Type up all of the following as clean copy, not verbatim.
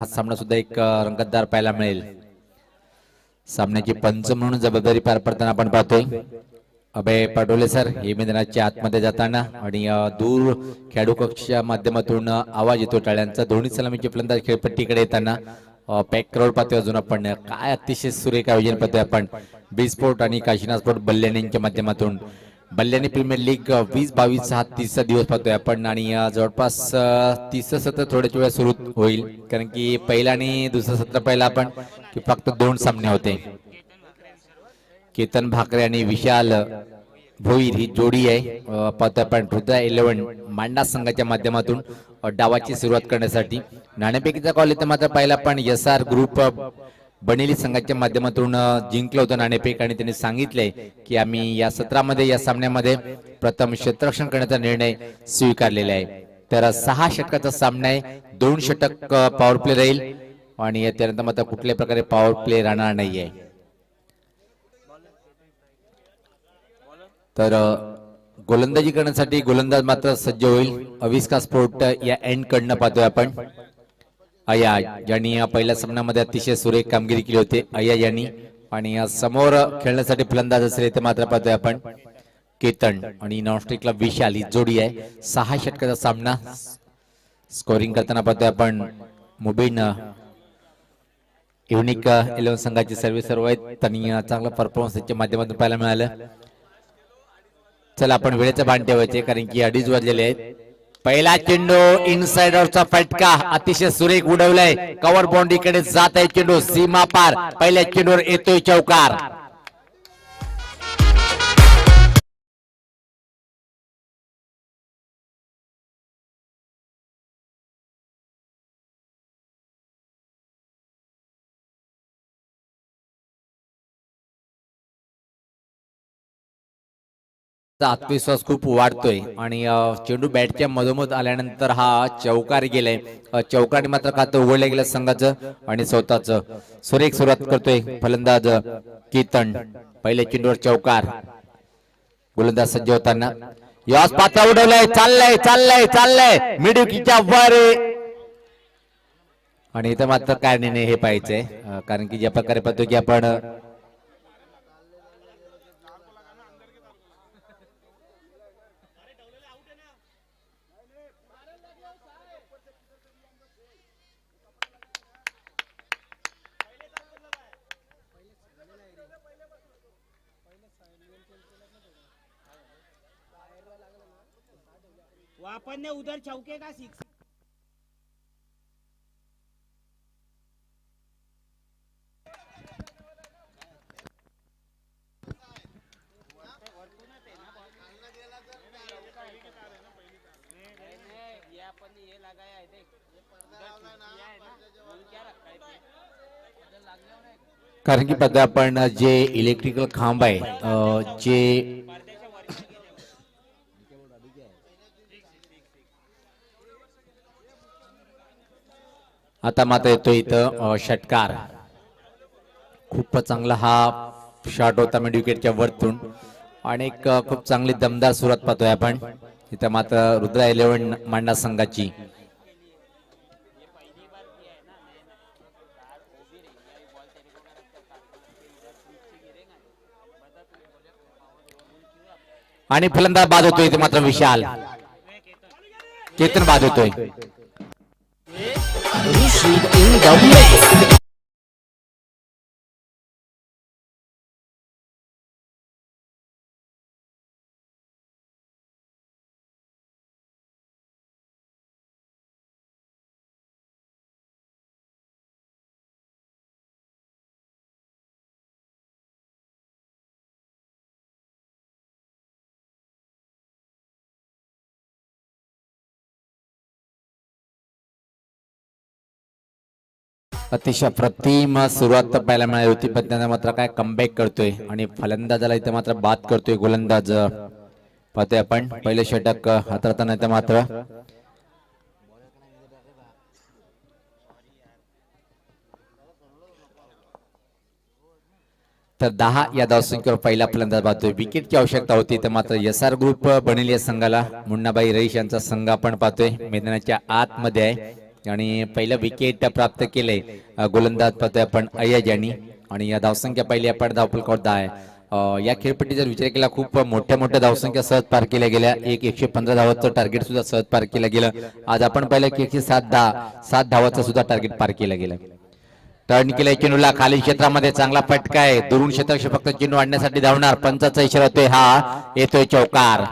हा सामना सुद्धा एक रंगतदार पाहायला मिळेल। सामन्याची पंच म्हणून जबाबदारी पार पडताना आपण पाहतोय अभय पटोले सर हे मैदानाच्या आतमध्ये जाताना आणि दूर खेळाडू कक्षाच्या माध्यमातून आवाज येतो टाळ्यांचा। दोन्ही सलामीचे फलंदाज खेळपट्टीकडे येताना पॅक करोड पाहतोय। अजून आपण काय अतिशय सुरेख आयोजन पाहतोय आपण बी स्पोर्ट आणि काशीनाथ स्पोर्ट बल्ल्याणी यांच्या माध्यमातून। बल्ल्याणी प्रीमियर लीग 20-22 हा 30चा दिवस पाहतोय आपण आणि जवळपास 30चं सत्र थोड्याच वेळा सुरू होईल, कारण की पहिला आणि दुसरं सत्र पहिला आपण की फक्त 2 सामने होते। केतन भाकरे आणि विशाल भोईर ही जोडी आहे पाहतोय आपण हृदय 11 मांडा संघाच्या माध्यमातून डावाची सुरुवात करण्यासाठी। नाणेफेकीचा कॉल इथं मात्र पाहिला पण SR ग्रुप बनेली संघाच्या माध्यमातून जिंकलं होतं नाणेफेक आणि त्यांनी सांगितलंय की आम्ही या सत्रामध्ये या सामन्यामध्ये प्रथम क्षेत्ररक्षण करण्याचा निर्णय स्वीकारलेला आहे। तर 6 षटकाचा सामना आहे, 2 षटक पॉवर प्ले राहील आणि त्यानंतर मात्र कुठल्याही प्रकारे पॉवर प्ले राहणार नाहीये। तर गोलंदाजी करण्यासाठी गोलंदाज मात्र सज्ज होईल। अविस्का स्पोर्ट या एंड कडनं पाहतोय आपण अया यांनी पहिल्या सामन्यामध्ये अतिशय सुरेख कामगिरी केली होती अया यांनी आणि समोर खेळण्यासाठी फलंदाज असेल ते मात्र पाहतोय आपण केतन आणि नॉनस्टिकला विशाल ही जोडी आहे। 6 षटकाचा सामना स्कोरिंग करताना पाहतोय आपण मुबीन युनिक 11 संघाची सर्व आहेत आणि चांगला परफॉर्मन्स त्याच्या माध्यमातून पाहायला मिळालं। चला आपण वेळेचं भान ठेवायचे कारण की 2:30 वाजलेले आहेत। पहिला चेंडू इनसाइडरचा फटका अतिशय सुरेख उडवलाय, कव्हर बाउंड्री कडे जात आहे चेंडू सीमा पार, पहिल्या चेंडूवर येतोय चौकार। आत्मविश्वास खूप वाढतोय आणि चेंडू बॅटच्या मधोमध आल्यानंतर हा चौकार गेलाय। चौकाने मात्र खातं उघडलं गेलं संघाचं आणि स्वतःच सुरेख सुरुवात करतोय फलंदाज केतन। पहिल्या चेंडूवर चौकार, गोलंदाज सज्ज होताना यास पात्या उडवलाय, चाललंय चाललंय चाललंय मिडुकीच्या वर आणि इथं मात्र काय निर्णय हे पाहिजे कारण की ज्या प्रकारे पाहतो की आपण वापन ने उधर चौके का सिक्स कारण की पद्धत आपण जे इलेक्ट्रिकल खांब आहे जे आता मात्र येतो इथं षटकार। खूप चांगला हा शॉट होता मिड विकेटच्या वरतून आणि एक खूप चांगली दमदार सुरुवात पाहतोय आपण इथं मात्र रुद्रा 11 मांडा संघाची। आणि फलंदाज बाद होतोय इथे मात्र विशाल, केतन बाद होतोय। अतिशय अप्रतिम सुरुवात पाहायला मिळाली होती पण त्यांना मात्र काय कमबॅक करतोय आणि फलंदाजाला इथे मात्र बाद करतोय गोलंदाज पाहतोय आपण। पहिले षटक हाताळताना इथे मात्र तर 10 या धावसंख्येवर पहिला फलंदाज पाहतोय। विकेटची आवश्यकता होती तर मात्र SR ग्रुप बनेली संघाला मुन्नाबाई रईश यांचा संघ आपण पाहतोय मैदानाच्या आतमध्ये आहे। आणि पहिलं विकेट प्राप्त केलंय गोलंदाज पाहतोय आपण अय्यज यांनी. आणि या धावसंख्या पहिली आपण धावफलकावर 10 आहे. या खेळपट्टी जर विचार केला खूप मोठ्या धावसंख्या सहज पार केल्या गेल्या. 115 धावाचं टार्गेट सुद्धा सहज पार केलं गेलं. आज आपण पाहिलं की 107 धावाचं सुद्धा टार्गेट पार केलं गेलं. टर्न केलंय चेंडूला खाली क्षेत्रामध्ये चांगला फटका आहे. दुरून क्षेत्रात फक्त चेंडू आणण्यासाठी धावणार. पंचाचा इशारा होतोय हा येतोय चौकार.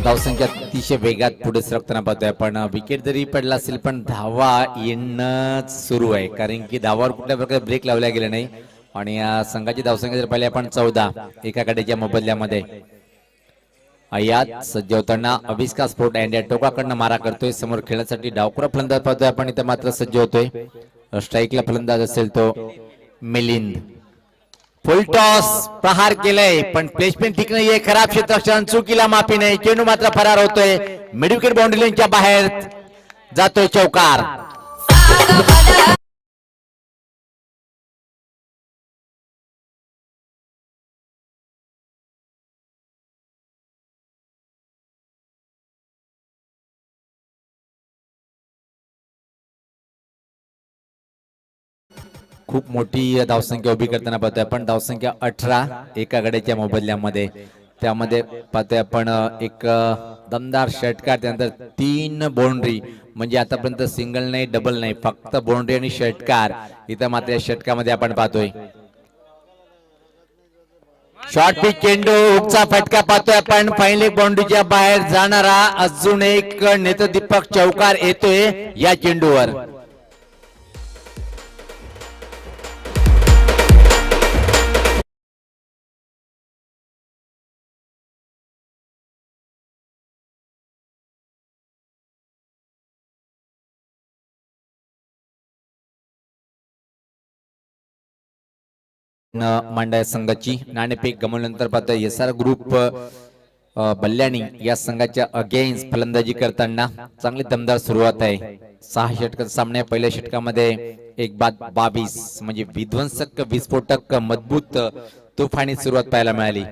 धावसंख्या अतिशय वेगात पुढे सरकताना पाहतोय आपण. विकेट जरी पडला असेल पण धावा येणं सुरू आहे, कारण की धावावर कुठल्या प्रकारे ब्रेक लावला गेला नाही. आणि या संघाची धावसंख्या जर पाहिली आपण 14 एका गड्याच्या मोबदल्यामध्ये. यात सज्ज होताना अविस्का स्पोर्ट अँड या टोकाकडनं मारा करतोय. समोर खेळण्यासाठी डावखुरा फलंदाज पाहतोय आपण. इथे मात्र सज्ज होतोय. स्ट्राईकला फलंदाज असेल तो मिलिंद. फुल टॉस प्रहार केलंय पण प्लेसमेंट ठीक नाहीये. खराब क्षेत्ररक्षण, चुकीला माफी नाही. चेंडू मात्र फरार होतोय. मिड विकेट बाउंड्री लाईनच्या बाहेर जातोय चौकार. खूप मोठी धावसंख्या उभी करताना पाहतोय आपण. धावसंख्या 18 एका गड्याच्या मोबदल्यामध्ये. त्यामध्ये पाहतोय आपण एक दमदार षटकार, त्यानंतर 3 बाउंड्री. म्हणजे आतापर्यंत सिंगल नाही, डबल नाही, फक्त बाउंड्री आणि षटकार. इथं मात्र या षटकामध्ये आपण पाहतोय शॉर्ट पिच चेंडू, हुकचा फटका पाहतोय आपण. फाईनल बाउंड्रीच्या बाहेर जाणारा अजून एक नेत्रदीपक चौकार येतोय या चेंडूवर. मांडा संघाची नाणेफेक गमावल्यानंतर पाहता एसआर ग्रुप बल्ल्याणी या संघाच्या अगेन्स्ट फलंदाजी करताना चांगली दमदार सुरुवात आहे. 6 षटकाचा सामना. पहिल्या षटकामध्ये 1-22 म्हणजे विध्वंसक, विस्फोटक, मजबूत तुफानी सुरुवात पाहायला मिळाली.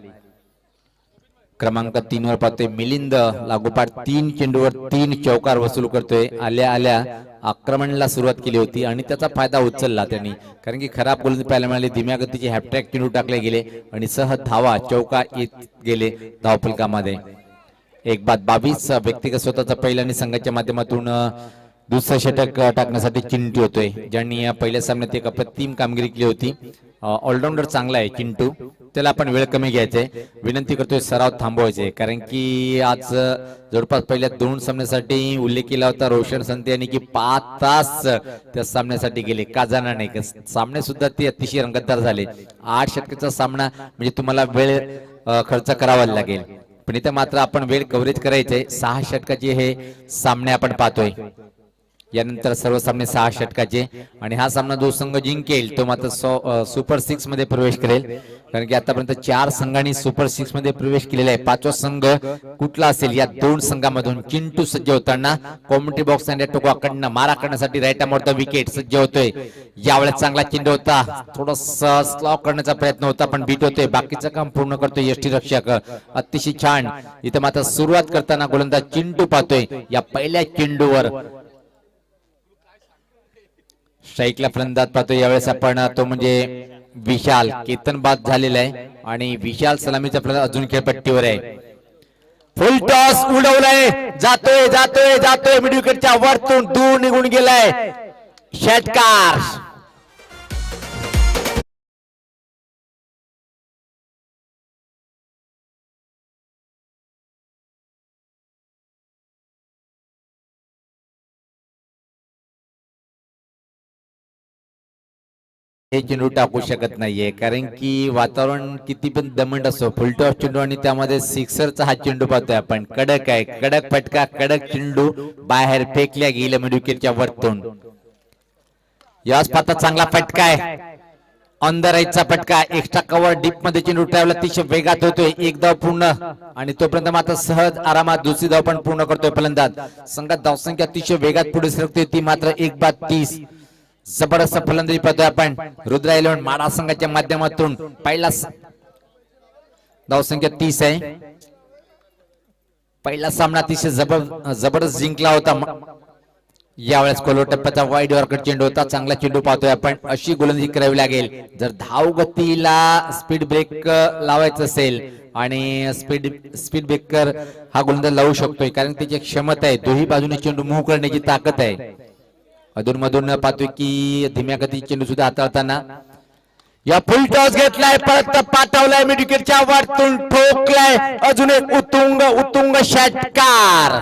क्रमांक 3 वर पाहतोय मिलिंद लागोपाठ 3 चेंडूवर 3 चौकार वसूल करतोय. आल्या आक्रमणाला सुरुवात केली होती आणि त्याचा फायदा उचलला त्यांनी, कारण की खराब गोलंदाजी पाहायला मिळाली. धीम्या गतीचे हॅपट्रॅक चेंडू टाकले गेले आणि सहज धावा चौका येत गेले धावफलकामध्ये. 1-22 व्यक्तिगत स्वतःचा पहिला आणि संघाच्या माध्यमातून दुसरं षटक टाकण्यासाठी चिंटू होतोय, ज्यांनी या पहिल्या सामन्यात एक अप्रतिम कामगिरी केली होती. ऑलराऊंडर चांगला आहे चिंटू, त्याला आपण वेळ कमी घ्यायचंय. विनंती करतोय सराव थांबवायचे, कारण की आज जवळपास पहिल्या 2 सामन्यासाठी उल्लेख केला होता रोशन संते यांनी की 5 तास त्या सामन्यासाठी गेले. का जाणार नाही, सामने सुद्धा ते अतिशय रंगतदार झाले. 8 षटकाचा सामना म्हणजे तुम्हाला वेळ खर्च करावा लागेल, पण इथे मात्र आपण वेळ कव्हरेज करायचंय. 6 षटकाचे हे सामने आपण पाहतोय. यानंतर सर्व सामने 6 षटकाचे आणि हा सामना जो संघ जिंकेल तो मात्र सुपर 6 मध्ये प्रवेश करेल, कारण की आतापर्यंत 4 संघांनी सुपर 6 मध्ये प्रवेश केलेला आहे. 5वा संघ कुठला असेल या 2 संघांमधून. चिंटू सज्ज होताना कॉमेंट्री बॉक्स आणि टोकाकडनं मारा करण्यासाठी राईट आर्मवरचा विकेट सज्ज होतोय. यावेळेस चांगला चेंडू होता, थोडासा स्लॉ करण्याचा प्रयत्न होता पण बीट होतोय. बाकीचं काम पूर्ण करतोय यष्टी रक्षक, अतिशय छान. इथे मात्र सुरुवात करताना गोलंदाज चिंटू पाहतोय. या पहिल्या चेंडूवर स्ट्राईकला फलंदाज पाहतोय. यावेळेस आपण तो म्हणजे विशाल केतन बाद झालेला आहे आणि विशाल सलामीचा फलंदाज अजून खेळपट्टीवर आहे. फुल टॉस उडवलाय, जातोय जातोय जातोय मिड विकेटच्या वरतून दूर निघून गेलाय. षटकार. हे चेंडू टाकू शकत नाहीये, कारण की वातावरण किती पण दमंड असो, फुलटॉस चेंडू आणि त्यामध्ये सिक्सरचा हा चेंडू पाहतोय आपण. कडक आहे, कडक फटका, कडक चेंडू बाहेर फेकल्या गेला मिड विकेटच्या वरतून. याच पाहता चांगला फटका आहे, ऑन द राईटचा फटका. एक्स्ट्रा कव्हर डीप मध्ये चेंडू ट्रॅव्हल अतिशय वेगात होतोय. 1 धाव पूर्ण आणि तोपर्यंत मात्र सहज आरामात दुसरी धाव पण पूर्ण करतोय फलंदाज. संघात धावसंख्या अतिशय वेगात पुढे सरकते, ती मात्र 1-30. जबरदस्त फलंदाजी पाहतोय आपण रुद्रा 11 माडा संघाच्या माध्यमातून पहिला धावसंख्या 30 आहे. पहिला सामना अतिशय जबरदस्त जिंकला होता. यावेळेस कोलो टप्प्याचा वाईड यॉर्कर चेंडू होता. चांगला चेंडू पाहतोय आपण. अशी गोलंदाजी करावी लागेल जर धाव गतीला स्पीड ब्रेक लावायचं असेल आणि स्पीड ब्रेकर हा गोलंदाज लावू शकतोय कारण त्याची क्षमता आहे. दोन्ही बाजूने चेंडू मूव्ह करण्याची ताकद आहे. अधूनमधून पाहतोय की धीम्या गती चेंडू सुद्धा हाताळताना या फुल टॉस घेतलाय परत पाठवलाय मिड विकेटच्या वरतून ठोकलाय. अजून एक उत्तुंग षटकार.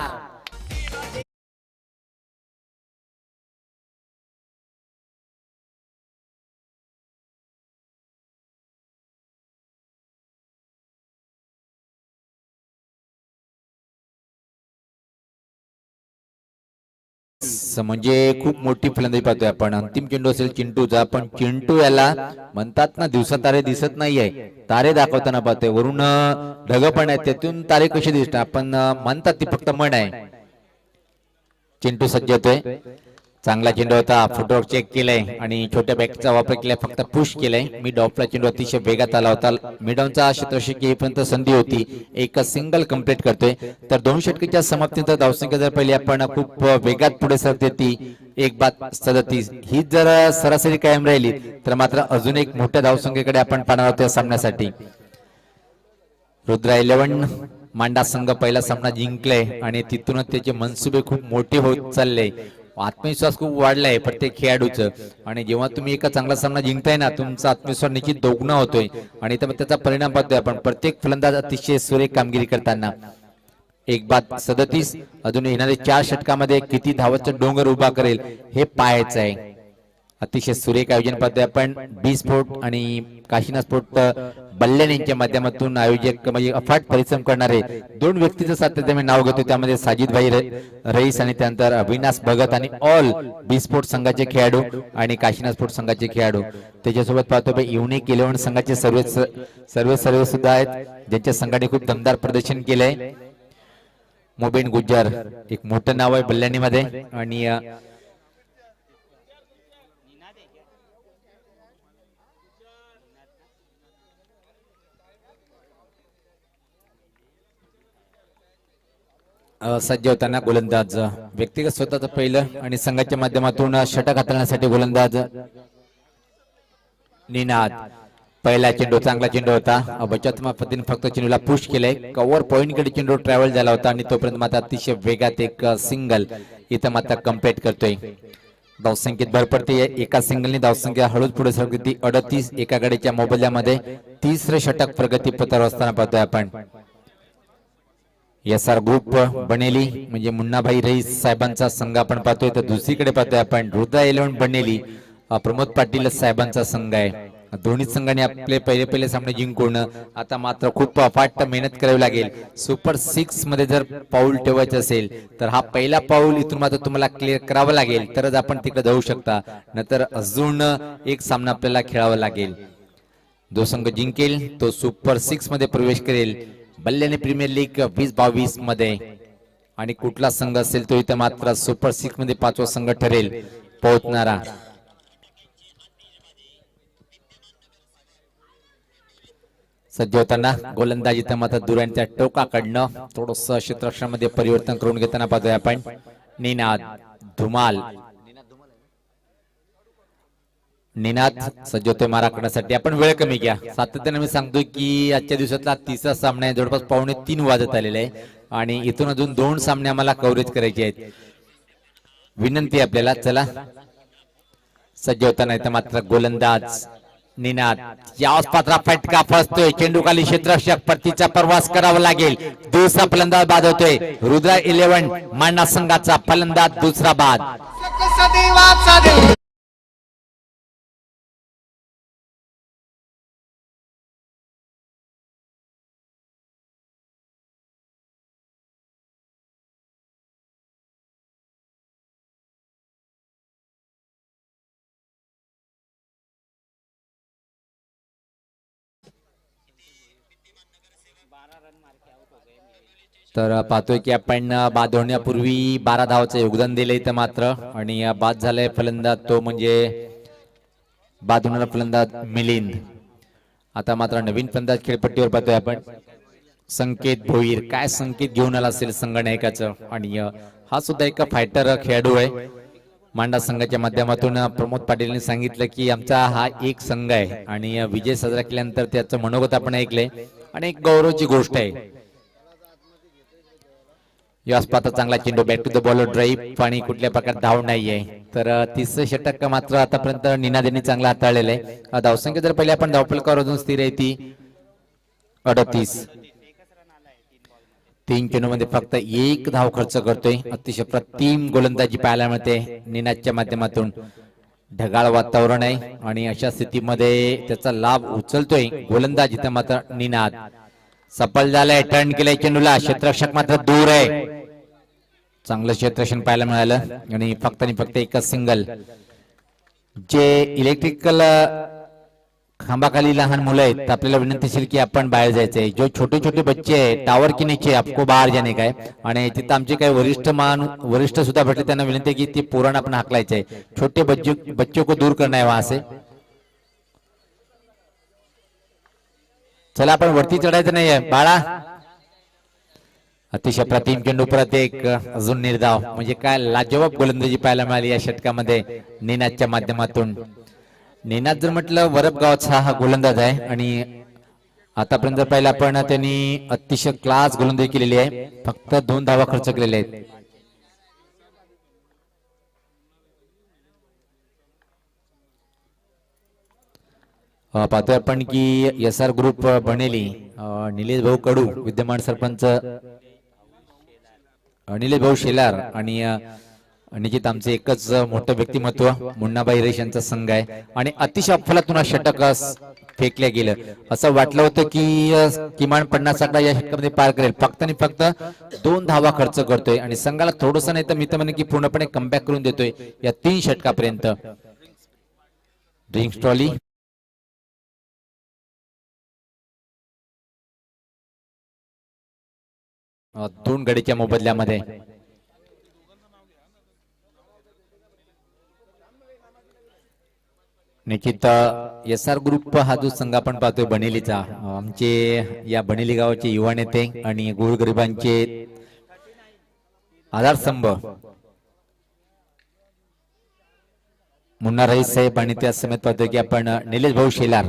म्हणजे खूप मोठी फलंदाजी पाहतोय आपण. अंतिम चेंडू असेल चिंटूचा पण चिंटू याला म्हणतात ना दिवसा तारे दिसत नाहीये. तारे दाखवताना पाहतोय वरून ढग पण आहेत त्यातून तारे कसे दिसतात आपण म्हणतात ती फक्त म्हण आहे. चिंटू सज्ज होतोय. चांगला चेंडू होता. फुटवर्क चेक केलाय आणि छोट्या बॅटचा वापर केलाय फक्त पुश केलाय. मिड ऑफला चेंडू अतिशय वेगात आला होता. मिड ऑनचा क्षेत्ररक्षक येईपर्यंत संधी होती. एक सिंगल कंप्लीट करतोय तर 2 षटकाच्या समाप्तीनंतर धावसंख्या जर पहिली आपण खूप वेगात पुढे सरते ती 1:37 ही जर सरासरी कायम राहिली तर मात्र अजून एक मोठ्या धावसंख्येकडे आपण पाहणार आहोत या सामन्यासाठी. रुद्रा 11 मांडा संघ पहिला सामना जिंकलाय आणि तिथूनच त्याचे मनसुबे खूप मोठे होत चालले. आत्मविश्वास खूप वाढलाय प्रत्येक खेळाडूचं आणि जेव्हा तुम्ही एका चांगला सामना जिंकताय ना तुमचा आत्मविश्वास निश्चित दोगुणा होतोय आणि त्याचा परिणाम पाहतोय आपण. प्रत्येक फलंदाज अतिशय सुरेख कामगिरी करताना 1:37 अजून येणाऱ्या 4 षटकामध्ये किती धावांचा डोंगर उभा करेल हे पाहायचं आहे. अतिशय सुरेख आयोजन पाहतोय आपण. बी स्पोर्ट आणि काशीनाथ स्पोर्ट बल्ल्याण यांच्या माध्यमातून आयोजक म्हणजे अफाट परिश्रम करणारे 2 व्यक्तीचं सातत्याने मी नाव घेतो. त्यामध्ये साजिद भाई रईस आणि त्यानंतर अविनाश भगत आणि ऑल बी स्पोर्ट संघाचे खेळाडू आणि काशीनाथ स्पोर्ट संघाचे खेळाडू. त्याच्यासोबत पाहतो युनिक 11 संघाचे सर्व सुद्धा आहेत ज्यांच्या संघाने खूप दमदार प्रदर्शन केलंय. मोबेन गुज्जर एक मोठं नाव आहे बल्ल्याणीमध्ये आणि सज्ज होताना गोलंदाज व्यक्तिगत स्वतःच पहिलं आणि संघाच्या माध्यमातून षटक हाताळण्यासाठी गोलंदाज निनाद. पहिला चेंडू चांगला चेंडू होता. बचात्मक पद्धतीने फक्त चेंडूला पुश केलंय. कव्हर पॉइंट कडे चेंडू ट्रॅव्हल झाला होता आणि तोपर्यंत मात्र अतिशय वेगात एक सिंगल इथं मात्र कम्प्लीट करतोय. धावसंख्येत भर पडते. एका सिंगलने धावसंख्या हळूच पुढे सरकते 38. एका गडीच्या मोबदल्यामध्ये तिसरे षटक प्रगती पथावर असताना पाहतोय आपण. SR ग्रुप बनेली म्हणजे मुन्नाभाई रईस साहेबांचा संघ आपण पाहतोय तर दुसरीकडे पाहतोय आपण रुद्रा 11 बनेली प्रमोद पाटील साहेबांचा संघ आहे. दोन्ही संघाने आपले पहिले सामने जिंकून आता मात्र खूप अफाट मेहनत करावी लागेल. सुपर 6 मध्ये जर पाऊल ठेवायचं असेल तर हा पहिला पाऊल इथून मात्र तुम्हाला क्लिअर करावा लागेल तरच आपण तिकडे जाऊ शकता. नंतर अजून एक सामना आपल्याला खेळावा लागेल. जो संघ जिंकेल तो सुपर 6 मध्ये प्रवेश करेल बल्ल्याने प्रीमियर लीग 2022 मध्ये आणि कुठला संघ असेल तो इथं मात्र सुपर 6 मध्ये 5वा संघ ठरेल पोहोचणारा. सज्ज होताना गोलंदाजी तर मात्र दुरांच्या टोकाकडनं थोडस क्षेत्ररक्षणामध्ये परिवर्तन करून घेताना पाहतोय आपण. निनाद धुमाल निनाद सज्ज होतोय मारा करण्यासाठी. आपण वेळ कमी घ्या. सातत्याने मी सांगतोय की आजच्या दिवसातला तिसरा सामना आहे. जवळपास 2:45 वाजत आलेले आहे आणि इथून अजून 2 सामने आम्हाला कव्हरेज करायचे आहेत. विनंती आपल्याला. चला सज्ज होताना इथं मात्र गोलंदाज निनाद याच पात्रा फटका फसतोय. चेंडू खाली क्षेत्ररक्षक परतीचा प्रवास करावा लागेल. दुसरा फलंदाज बाद होतोय. रुद्रा 11 मांडा संघाचा फलंदाज दुसरा बाद. तर पाहतोय की आपण बाद होण्यापूर्वी 12 धावाचं योगदान दिलं इथं मात्र आणि बाद झालाय फलंदाज तो म्हणजे बाद होणारा फलंदाज मिलिंद. आता मात्र नवीन फलंदाज खेळपट्टीवर पाहतोय आपण संकेत भोईर. काय संकेत घेऊन आला असेल संघनायकाचं आणि हा सुद्धा एक फायटर खेळाडू आहे. मांडा संघाच्या माध्यमातून प्रमोद पाटीलने सांगितलं की आमचा हा एक संघ आहे आणि विजय साजरा केल्यानंतर त्याचं मनोगत आपण ऐकलंय आणि एक गौरवची गोष्ट आहे. यास पाहता चांगला चेंडू back to the ball drive आणि कुठल्या प्रकारे धाव नाहीये. तर 30 षटक मात्र आतापर्यंत निनादेनी चांगला हाताळलेलं आहे. धावसंख्या जर पहिले आपण धावफलकावर अजून स्थिर आहे ती 38. 3 चेंडूमध्ये फक्त 1 धाव खर्च करतोय. अतिशय प्रतिम गोलंदाजी पाहायला मिळते निनादच्या माध्यमातून. ढगाळ वातावरण आहे आणि अशा स्थितीमध्ये त्याचा लाभ उचलतोय गोलंदाज. इथं मात्र निनाद सफल झालाय. टर्न केलाय चेंडूला. क्षेत्ररक्षक मात्र दूर आहे. चांगलं क्षेत्ररक्षण पाहायला मिळालं आणि फक्त एकच सिंगल. जे इलेक्ट्रिकल खांबाखाली लहान मुलं आहेत आपल्याला विनंती असेल की आपण बाहेर जायचंय. जो छोटे छोटे बच्चे आहेत टावर के नीचे आपको बाहेर जाने का है. आणि तिथं आमचे काही वरिष्ठ सुद्धा भेटले त्यांना विनंती की ते पोरांना आपण हाकलायचंय. छोटे बच्चों को दूर करना है वहां से. चला आपण वरती चढायचं नाहीये बाळा. अतिशय प्रतिम चेंडू परत एक अजून निर्धाव. म्हणजे काय लाजवाब गोलंदाजी पाहायला मिळाली या षटकामध्ये निनादच्या माध्यमातून. निनाद जर म्हटलं वरप गावचा हा गोलंदाज आहे आणि आतापर्यंत पाहिलं आपण त्यांनी अतिशय क्लास गोलंदाजी केलेली आहे. फक्त 2 धावा खर्च केलेले आहेत. पाहतोय आपण की SR ग्रुप बनेली निलेश भाऊ कडू विद्यमान सरपंच निलेश भाऊ शेलार आणि निश्चित आमचे एकच मोठं व्यक्तिमत्व मुन्नाबाई रेश यांचा संघ आहे आणि अतिशय अफलातून षटक फेकल्या गेलं. असं वाटलं होतं की किमान 50 आकडा या षटकामध्ये पार करेल. फक्त आणि फक्त 2 धावा खर्च करतोय आणि संघाला थोडंसं नाही तर मी तर म्हणे की पूर्णपणे कमबॅक करून देतोय या 3 षटकापर्यंत. Drinks trolley 2 गडीच्या मोबदल्यामध्ये. निश्चित SR ग्रुप हा जो संघ आपण पाहतोय बनेलीचा आमचे या बनेली गावाचे युवा नेते आणि गोरगरिबांचे आधारस्तंभ मुन्ना रईस साहेब आणि त्या समेत पाहतोय की आपण निलेश भाऊ शेलार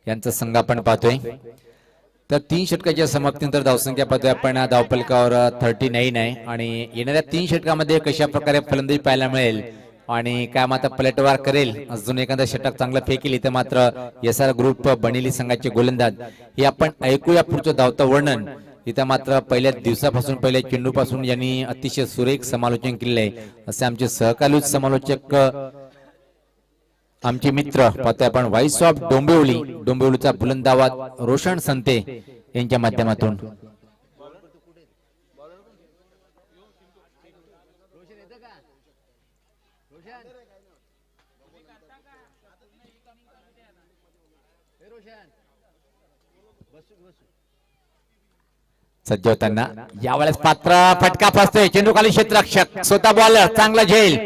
यांचा संघ आपण पाहतोय. तर 3 षटकाच्या समाप्तीनंतर धावसंख्या पाहतोय आपण धावफलकावर 39 आहे आणि येणाऱ्या 3 षटकामध्ये कशा प्रकारे फलंदाजी पाहायला मिळेल आणि काय मात्र पलटवार करेल अजून एखादा षटक चांगलं फेकेल इथं मात्र SR ग्रुप बनेली संघाचे गोलंदाज हे आपण ऐकूया पुढचं धावतं वर्णन. इथं मात्र पहिल्या दिवसापासून पहिल्या चेंडूपासून यांनी अतिशय सुरेख समालोचन केलेलं आहे. असे आमचे सहकार्य समालोचक आमचे मित्र पाहतोय आपण व्हाईस ऑफ डोंबिवलीचा बुलंद आवाज रोशन संते यांच्या माध्यमातून. सज्ज होताना यावेळेस पात्र फटका फसतोय. चेंडू खाली क्षेत्ररक्षक स्वतः बॉलर चांगला झेल.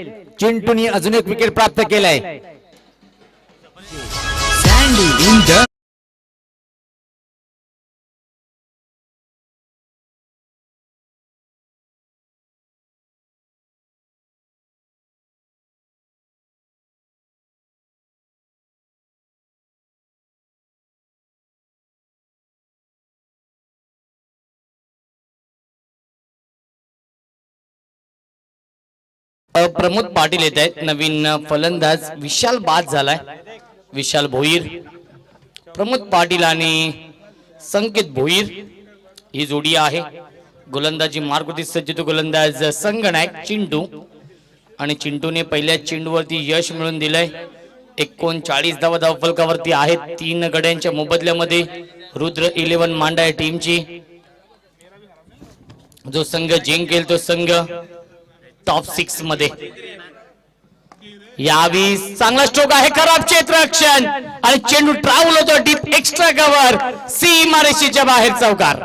चिंटूनी अजून एक विकेट प्राप्त केलाय. प्रमोद पाटील येत आहेत. नवीन फलंदाज विशाल बाद झालाय. विशाल भोईर, प्रमोद पाटील आणि संकेत भोईर ही जोडी आहे. गोलंदाजी मार्गवरती सज्ज तो गोलंदाज संगनायक चिंटू आणि चिंटूने पहिल्या चेंडूवरती यश मिळवून दिलंय. 39 धावा धावफलकावरती आहेत. 3 गड्यांच्या मोबदल्यामध्ये रुद्र 11 मांडा या टीमची. जो संघ जिंकेल तो संघ टॉप 6 मध्ये यावी. चांगला स्ट्रोक आहे. खराब क्षेत्ररक्षण आणि चेंडू ट्रॅव्हल होतो डीप एक्स्ट्रा कव्हर. सी मारेशीच्या बाहेर चौकार.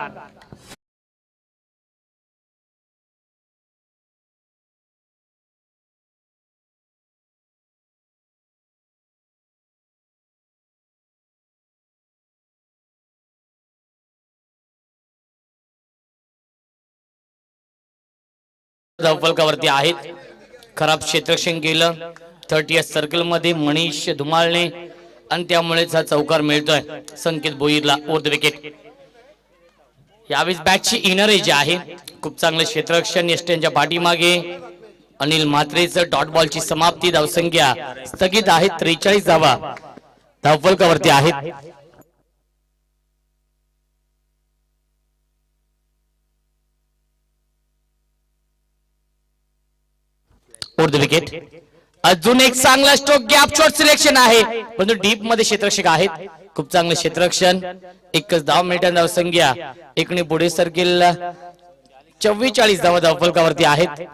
धावफलकावरती आहेत. खराब क्षेत्ररक्षण केलं 30 सर्कल मध्ये मनीष धुमाळने आणि त्यामुळेच हा चौकार मिळतोय संकेत भोईरला ओव्हर द विकेट. यावेळेस बॅटची इनर एज आहे. खूप चांगलं क्षेत्ररक्षण यष्ट्यांच्या पाठीमागे. अनिल म्हात्रेचं डॉट बॉलची समाप्ती. धावसंख्या स्थगित आहे 43 धावा धावफलकावरती आहेत. Over the wicket. अजून एक चांगला स्ट्रोक गॅप शॉट सिलेक्शन आहे परंतु डीप मध्ये क्षेत्ररक्षक आहेत. खूप चांगलं क्षेत्ररक्षण. एकच धाव मिनिटांनी धावसंख्या एकने पुढे सरकेल 44 धावा धावफलकावरती आहेत.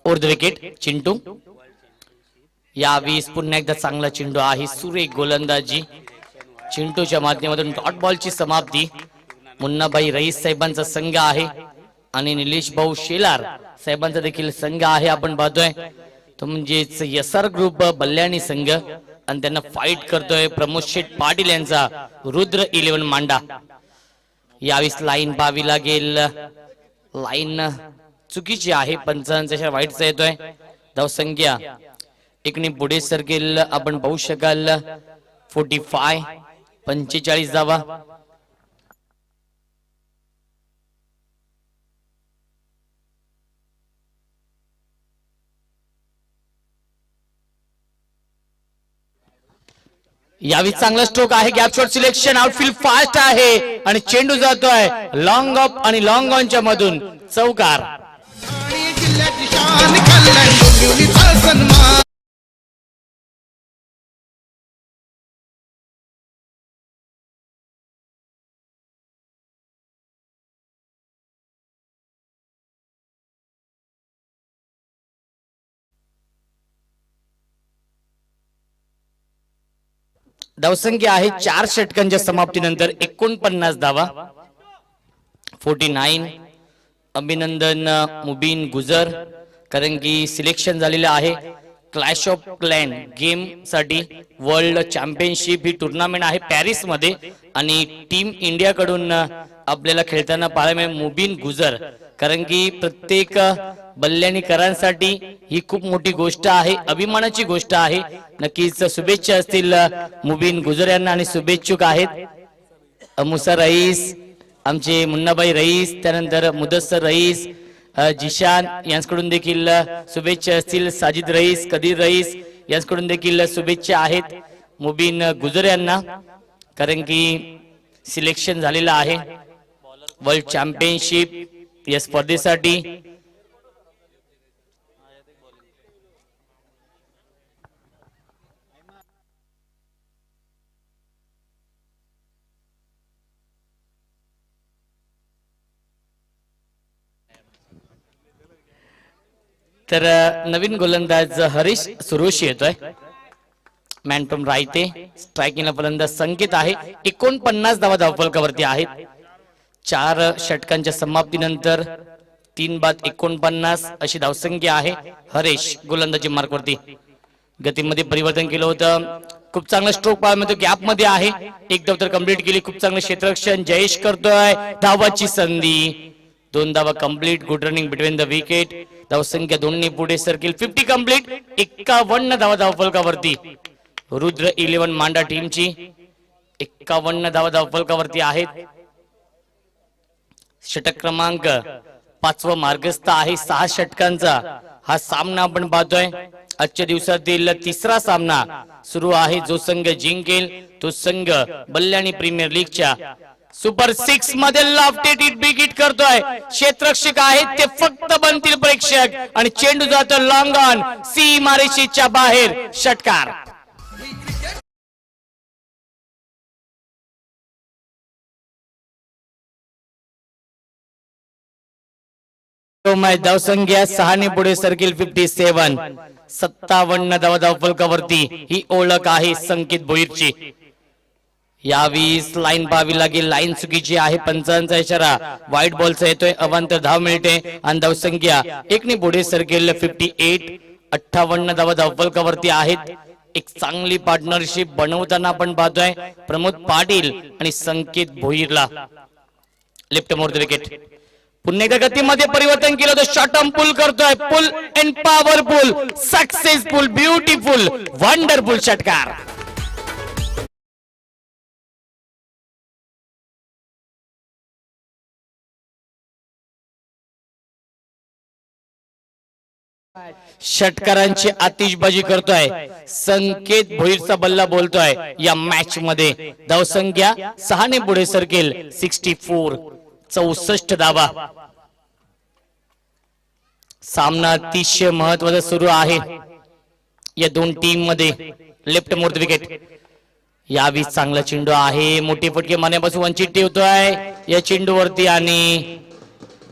Over the wicket Chintu. यावेळेस पुन्हा एकदा चांगला चेंडू आहे. सुरेख गोलंदाजी चिंटूच्या माध्यमातून डॉट बॉलची समाप्ती. मुन्नाबाई रईस साहेबांचा संघ आहे आणि निलेश भाऊ शेलार साहेबांचा देखील संघ आहे. आपण पाहतोय तो म्हणजेच एसआर ग्रुप बल्ल्याणी संघ आणि त्यांना फाईट करतोय प्रमोद शेठ पाटील यांचा रुद्र 11 मांडा. यावेळेस लाईन पाहावी लागेल. लाईन चुकीची आहे. पंचांचा वाईटचा येतोय. धावसंख्या एकने पुढे सरकेल आपण पाहू शकाल 45 धावा. यावेळी चांगला स्ट्रोक आहे. Gap shot selection. Outfield fast आहे आणि चेंडू जातोय लॉंग ऑफ आणि लॉंग ऑनच्या मधून चौकार. धावसंख्या आहे 4 षटकांच्या समाप्तीनंतर 49 धावा. 49. अभिनंदन मुबीन गुजर कारण की सिलेक्शन झालेलं आहे क्लॅश ऑफ क्लॅन गेम साठी. वर्ल्ड चॅम्पियनशिप ही टुर्नामेंट आहे पॅरिस मध्ये आणि टीम इंडिया कडून आपल्याला खेळताना पाहायला मिळेल मुबीन गुजर. कारण की प्रत्येक बल्ल्याणीकरांसाठी ही खूप मोठी गोष्ट आहे, अभिमानाची गोष्ट आहे. नक्कीच शुभेच्छा असतील मुबीन गुजर यांना आणि शुभेच्छुक आहेत मुसा रईस, आमचे मुन्नाबाई रईस, त्यानंतर मुदस्सर रईस, जिशान यांच्याकडून देखील शुभेच्छा असतील. साजिद रईस, कदीर रईस यांच्याकडून देखील शुभेच्छा आहेत मुबीन गुजर यांना कारण की सिलेक्शन झालेलं आहे वर्ल्ड चॅम्पियनशिप या स्पर्धेसाठी. तर नवीन गोलंदाज हरीश सुरोशी येतोय. मॅन फ्रॉम रायते. स्ट्रायकिंगला फलंदाज संकेत आहे. 49 धावा धावफलकावरती आहेत. 4 षटकांच्या समाप्तीनंतर 3 बाद 49 अशी धावसंख्या आहे. हरीश गोलंदाजी मार्कवरती. गतीमध्ये परिवर्तन केलं होतं. खूप चांगला स्ट्रोक पाहायला मिळतो. गॅप मध्ये आहे. एक धाव तर कंप्लीट केली. खूप चांगलं क्षेत्ररक्षण जयेश करतोय. धावाची संधी. 2 धावा complete. Good running between the wicket. धावसंख्या 2 पुढे सरकेल. 50 कंप्लीट. 51 धावा धावफलकावरती. रुद्र 11 मांडा टीमची 51 धावा धावफलकावरती आहेत. षटक क्रमांक 5 मार्गस्थ आहे. 6 षटकांचा हा सामना आपण पाहतोय. आजच्या दिवसातील 3रा सामना सुरू आहे. जो संघ जिंकेल तो संघ बल्ल्याणी प्रीमियर लीगच्या सुपर 6 मध्ये लॉफ्टेड बिग हिट करतोय. क्षेत्ररक्षक आहेत ते फक्त बनतील प्रेक्षक आणि चेंडू जातो लॉंग ऑन सीमारेषेच्या बाहेर. षटकार. धावसंख्या 6 पुढे सरकेल. 57. 57 धावा धावफलकावरती ही ओळख आहे संकेत भोईरची. यावीस लाईन पाहावी लागेल, लाईन चुकीची आहे, पंचांचा इशारा, व्हाईट बॉलचा येतोय, अवांतर धाव मिळते आणि धावसंख्या एकने पुढे सरकेल 58. 58 धावा धावफलकावरती आहेत. एक चांगली पार्टनरशिप बनवताना आपण पाहतोय प्रमोद पाटील आणि संकेत भोईरला. Left arm over the wicket. पुन्हा एकदा गतीमध्ये परिवर्तन केलं तर शॉर्ट टर्म पुल करतोय, pull and powerful, successful, beautiful, wonderful षटकार. षटकारांची आतिषबाजी करतोय संकेत भोईरचा बल्ला बोलतोय. या मॅच मध्ये धावसंख्या 6 ने पुढे सरकेल 64. 64 धावा. सामना अतिशय महत्वाचा सुरू आहे या दोन टीम मध्ये. Left arm over the wicket. यावी चांगला चेंडू आहे, मोठी फटके मारण्यापासून वंचित ठेवतोय या चेंडूवरती आणि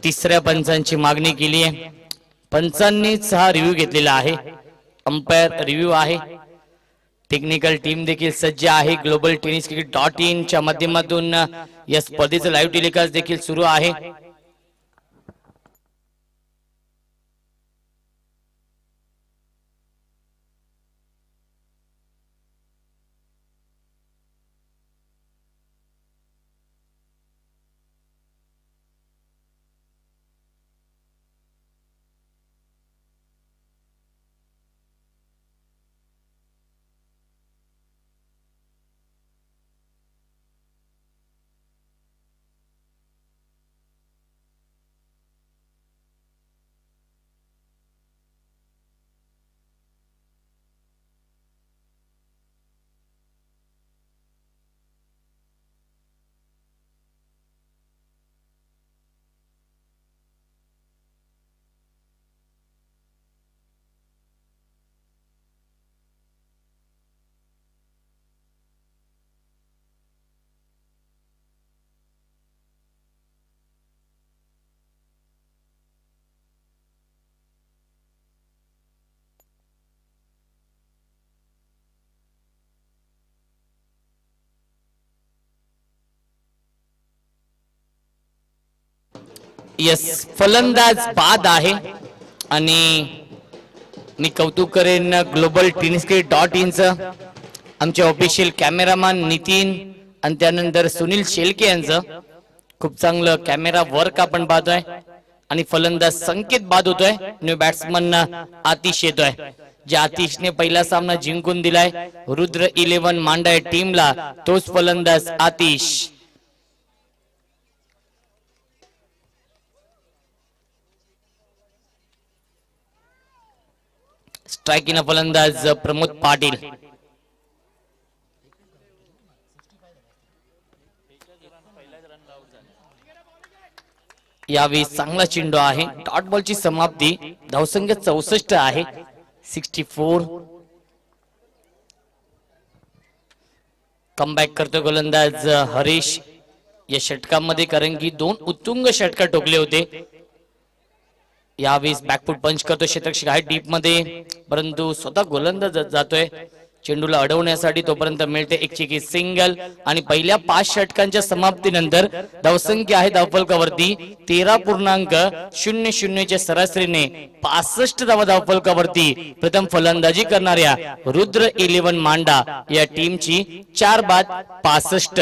तिसऱ्या पंचांची मागणी केली आहे. पंचांनीच हा रिव्ह्यू घेतलेला आहे, अंपायर रिव्ह्यू आहे. टेक्निकल टीम देखील सज्ज आहे. ग्लोबल टेनिस क्रिकेट .in च्या माध्यमातून या स्पर्धेचं लाईव्ह टेलिकास्ट देखील सुरू आहे. यस, फलंदाज बाद आहे आणि मी कौतुक करेन ग्लोबल टेनिस क्रिकेट .in चं, आमचे ऑफिशियल कॅमेरामॅन नितीन आणि त्यानंतर सुनील शेलके यांचं. खूप चांगलं कॅमेरा वर्क आपण पाहतोय आणि फलंदाज संकेत बाद होतोय. न्यू बॅट्समन आतिश येतोय. ज्या आतिशने पहिला सामना जिंकून दिलाय रुद्र 11 मांडा या टीमला, तोच फलंदाज आतिश. स्ट्रायकिंग फलंदाज प्रमोद पाटील. यावेळी चांगला चेंडू आहे, डॉट बॉलची समाप्ती. धावसंख्या 64 आहे, 64. कमबॅक करतो गोलंदाज हरीश या षटकामध्ये, कारण की 2 उत्तुंग षटकार टोकले होते. यावेळी बॅकफुट पंच करतो क्षेत्ररक्षक आहे डीप मध्ये, परंतु स्वतः गोलंदाज जातोय चेंडूला अडवण्यासाठी. तोपर्यंत मिळते एक चिकी सिंगल आणि पहिल्या 5 षटकांच्या समाप्तीनंतर धावसंख्या आहे धावफलकावरती 13.00 च्या सरासरीने 65 धावा धावफलकावरती. प्रथम फलंदाजी करणाऱ्या रुद्र 11 मांडा या टीमची 4 बाद 65.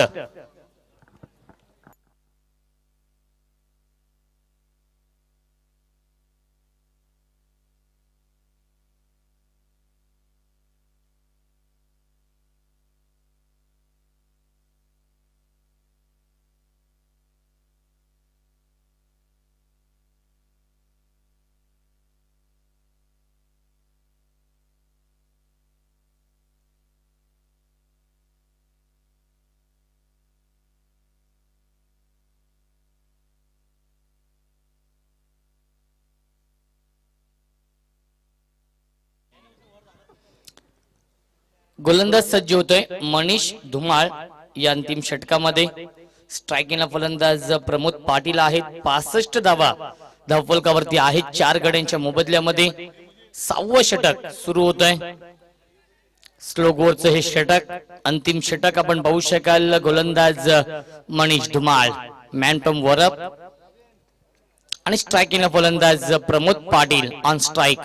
गोलंदाज सज्ज होतोय मनीष धुमाळ या अंतिम षटकामध्ये. स्ट्रायकिंगला फलंदाज प्रमोद पाटील आहेत. 65 धावा धावफलकावरती आहेत 4 गड्यांच्या मोबदल्यामध्ये. 6वं षटक सुरू होत आहे. स्लोगोरचं हे षटक, अंतिम षटक आपण पाहू शकाल. गोलंदाज मनीष धुमाळ, मॅन फ्रॉम वरप, आणि स्ट्रायकिंग फलंदाज Pramod Patil on strike.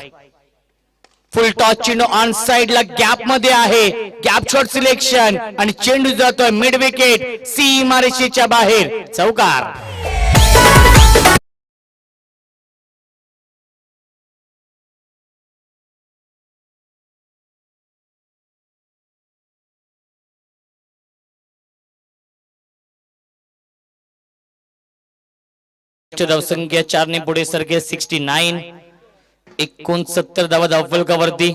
Full toss चेंडू ऑन साइड ला गॅप मध्ये आहे. गॅप शॉट सिलेक्शन आणि चेंडू जातोय मिड विकेट, सीमारेषेच्या बाहेर, चौकार. धावसंख्या 4 ने पुढे सरके 69. 69 धावा धावफलकावरती.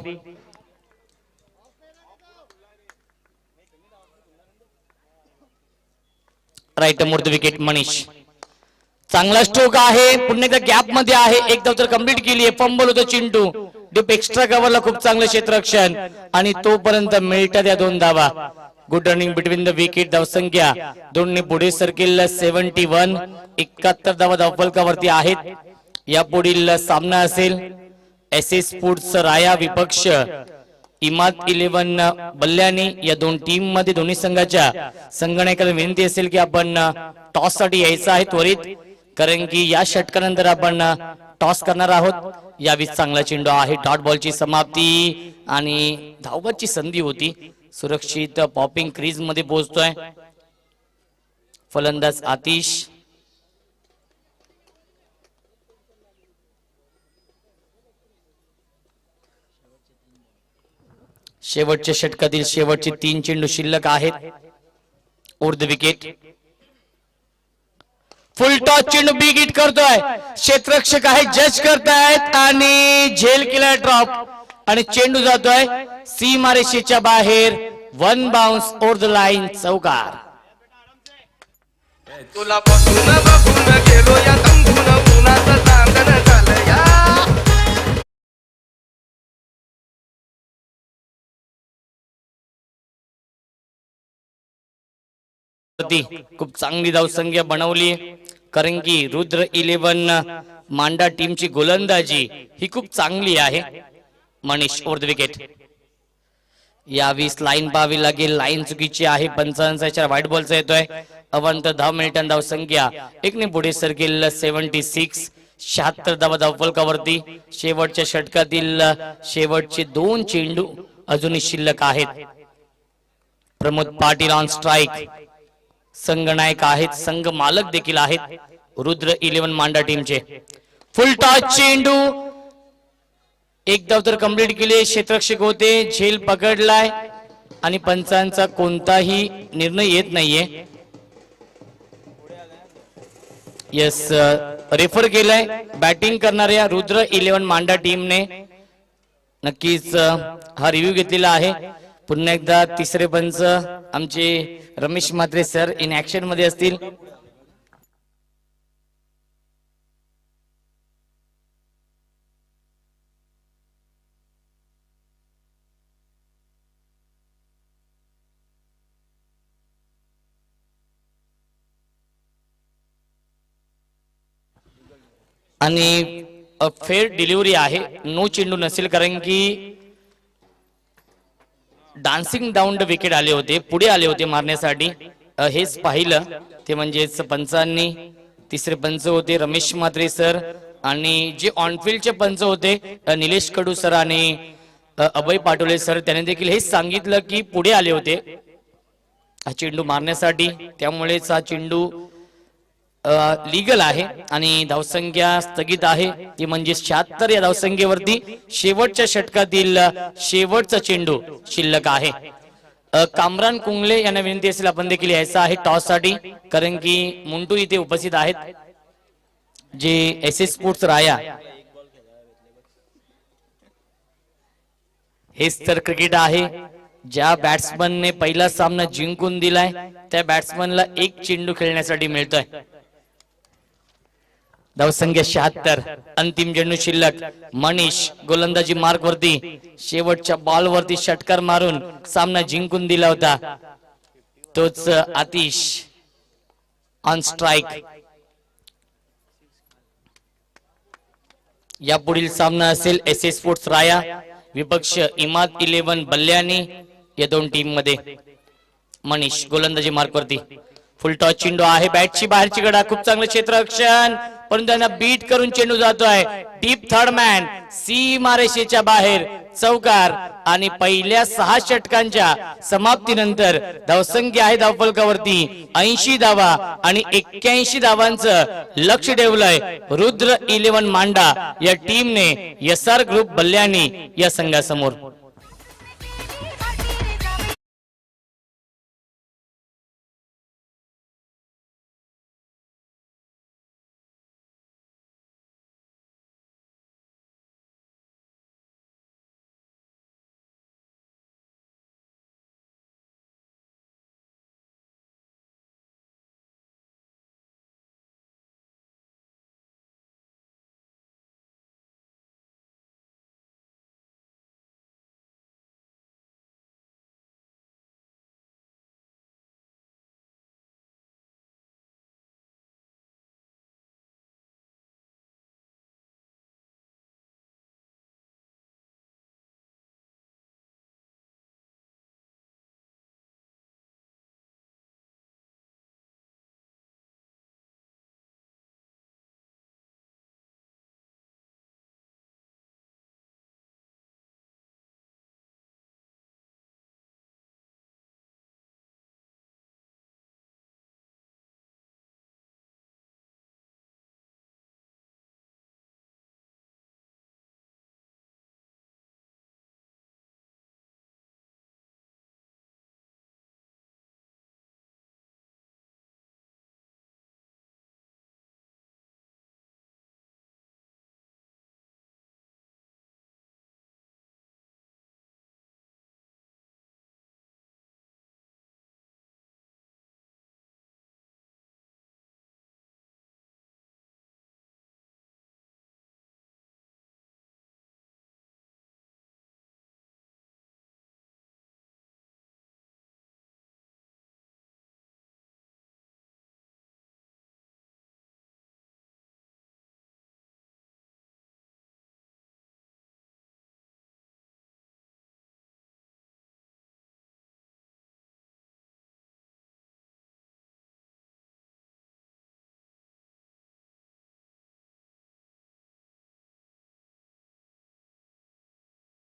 Right more the wicket Manish. चांगला स्ट्रोक आहे, पुन्हा एकदा गॅप मध्ये आहे. एक धाव तर कंप्लीट केली आहे. फंबल होतो चिंटू. डीप एक्स्ट्रा कव्हरला खूप चांगलं क्षेत्ररक्षण आणि तोपर्यंत मिळतात या 2 धावा. Good running between the wicket. धावसंख्या 2 ने पुढे सरकेल 71. 71 धावा धावफलकावरती आहेत. या पुढील सामना असेल एसएस स्पोर्ट्स राया विपक्ष इमाद 11 बल्ल्यानी. या 2 टीम मध्ये दोन्ही संघाच्या संगणकाला विनंती असेल की आपण टॉस साठी यायचं आहे त्वरित, कारण की या षटकानंतर आपण टॉस करणार आहोत. यावेळी चांगला चेंडू आहे. डॉट बॉलची समाप्ती आणि धावबाची संधी होती. सुरक्षित पॉपिंग क्रीज मध्ये पोहोचतोय फलंदाज आतिश. शेवटच्या षटकातील शेवटचे 3 चेंडू शिल्लक आहेत. Over the wicket. Full toss चेंडू बिग हिट करतोय. क्षेत्ररक्षक आहे, जज करतायत आणि झेल केला ड्रॉप आणि चेंडू जातोय सीमारेषेच्या बाहेर. 1 बाउन्स ओव्हर द लाईन, चौकार. तुला बघून बघून गेलो या तंबून, उन्हाचं चांदण झालं या. खूप चांगली धावसंख्या बनवली, कारण की रुद्र 11 मांडा टीमची गोलंदाजी ही खूप चांगली आहे. Manish over the wicket. यावेळी लाईन पाहावी लागेल. लाईन चुकीची आहे. 55 व्हाईट बॉलचा येतोय. अवंत 10 मिनिटां धावसंख्या 1 ने पुढे सरकेल 76. 76 धावा धावफलकावरती. शेवटच्या षटकातील शेवटचे 2 चेंडू अजूनही शिल्लक आहेत. Pramod Patil on strike. संघनायक आहेत, संघ मालक देखील आहेत रुद्र 11 मांडा टीमचे. फुल टॉस चेंडू. एक धाव तर कंप्लीट केले. क्षेत्ररक्षक होते, झेल पकडलाय आणि पंचांचा कोणताही निर्णय येत नाहीये. यस, रेफर केलाय बॅटिंग करणाऱ्या रुद्र 11 मांडा टीमने. नक्कीच हा रिव्ह्यू घेतलेला आहे. पुन्हा एकदा तिसरे पंच आमचे Ramesh Mhatre sir in action मध्ये असतील. आणि फेअर डिलिव्हरी आहे. नो चेंडू नसेल, कारण की डान्सिंग डाऊन द विकेट आले होते, पुढे आले होते मारण्यासाठी. हेच पाहिलं ते म्हणजेच पंचांनी. तिसरे पंच होते रमेश म्हात्रे सर आणि जे ऑनफिल्डचे पंच होते निलेश कडू सर आणि अभय पाटोले सर, त्याने देखील हेच सांगितलं की पुढे आले होते हा चेंडू मारण्यासाठी. त्यामुळेच हा चेंडू लीगल आहे आणि धावसंख्या स्थगित आहे, ती म्हणजे 76. या धावसंख्येवरती शेवटच्या षटकातील शेवटचा चेंडू शिल्लक आहे. कामरान कुंगले यांना विनंती असेल आपण देखील यायचं आहे टॉस साठी, कारण की मुंटू इथे उपस्थित आहेत जे एसएस स्पोर्ट्स राया. हेच तर क्रिकेट आहे. ज्या बॅट्समनने पहिला सामना जिंकून दिलाय त्या बॅट्समनला 1 चेंडू खेळण्यासाठी मिळतोय. धावसंख्या 76. अंतिम चेंडू शिल्लक. मनीष गोलंदाजी मार्क वरती शेवटच्या बॉल वरती षटकार मारून सामना जिंकून दिला होता. तोच आतिश ऑन स्ट्राइक. या पुढील सामना असेल एसएस स्पोर्ट्स राया विपक्ष इमाद 11 बल्ल्यानी. या दोन टीम मध्ये. मनीष गोलंदाजी मार्कवरती. फुल टॉस चेंडू आहे, बॅटची बाहेरची गडा, खूप चांगलं क्षेत्ररक्षण, परंतु त्यांना बीट करून चेंडू जातोय डीप थर्ड मॅन, सीमारेषेच्या बाहेर चौकार. आणि पहिल्या 6 षटकांच्या समाप्तीनंतर धावसंख्या आहे धावफलकावरती 80 धावा आणि 81 धावांचं लक्ष ठेवलंय रुद्र 11 मांडा या टीमने SR ग्रुप बल्ल्याणी या संघासमोर.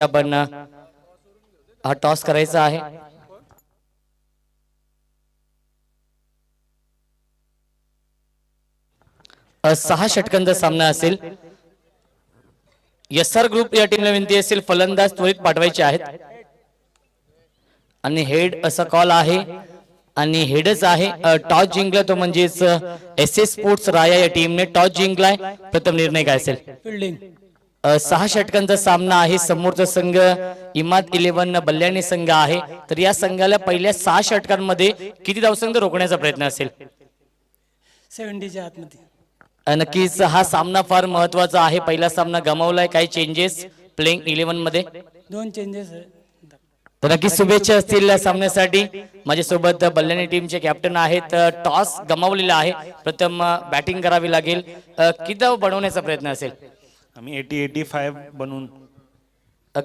आपण हा टॉस करायचा आहे. सहा षटकांचा सामना असेल. SR ग्रुप या टीमला विनंती असेल फलंदाज त्वरित पाठवायचे आहेत आणि हेड असा कॉल आहे आणि हेडच आहे. टॉस जिंकला तो म्हणजेच SS स्पोर्ट्स राया या टीमने टॉस जिंकलाय. प्रथम निर्णय काय असेल? फिल्डिंग. 6 षटकांचा सामना आहे. समोरचा संघ इमाद 11 बल्ल्याणी संघ आहे. तर या संघाला पहिल्या 6 षटकांमध्ये किती धावसंख्या रोखण्याचा प्रयत्न असेल? 70च्या आतमध्ये. नक्कीच हा सामना फार महत्वाचा आहे. पहिला सामना गमावलाय. काही चेंजेस प्लेइंग 11 मध्ये? 2 चेंजेस. तर नक्कीच शुभेच्छा असतील या सामन्यासाठी. माझ्यासोबत बल्ल्याणी टीमचे कॅप्टन आहेत. टॉस गमावलेला आहे. प्रथम बॅटिंग करावी लागेल. किती धाव बनवण्याचा प्रयत्न असेल? आम्ही 80-85 बनवून.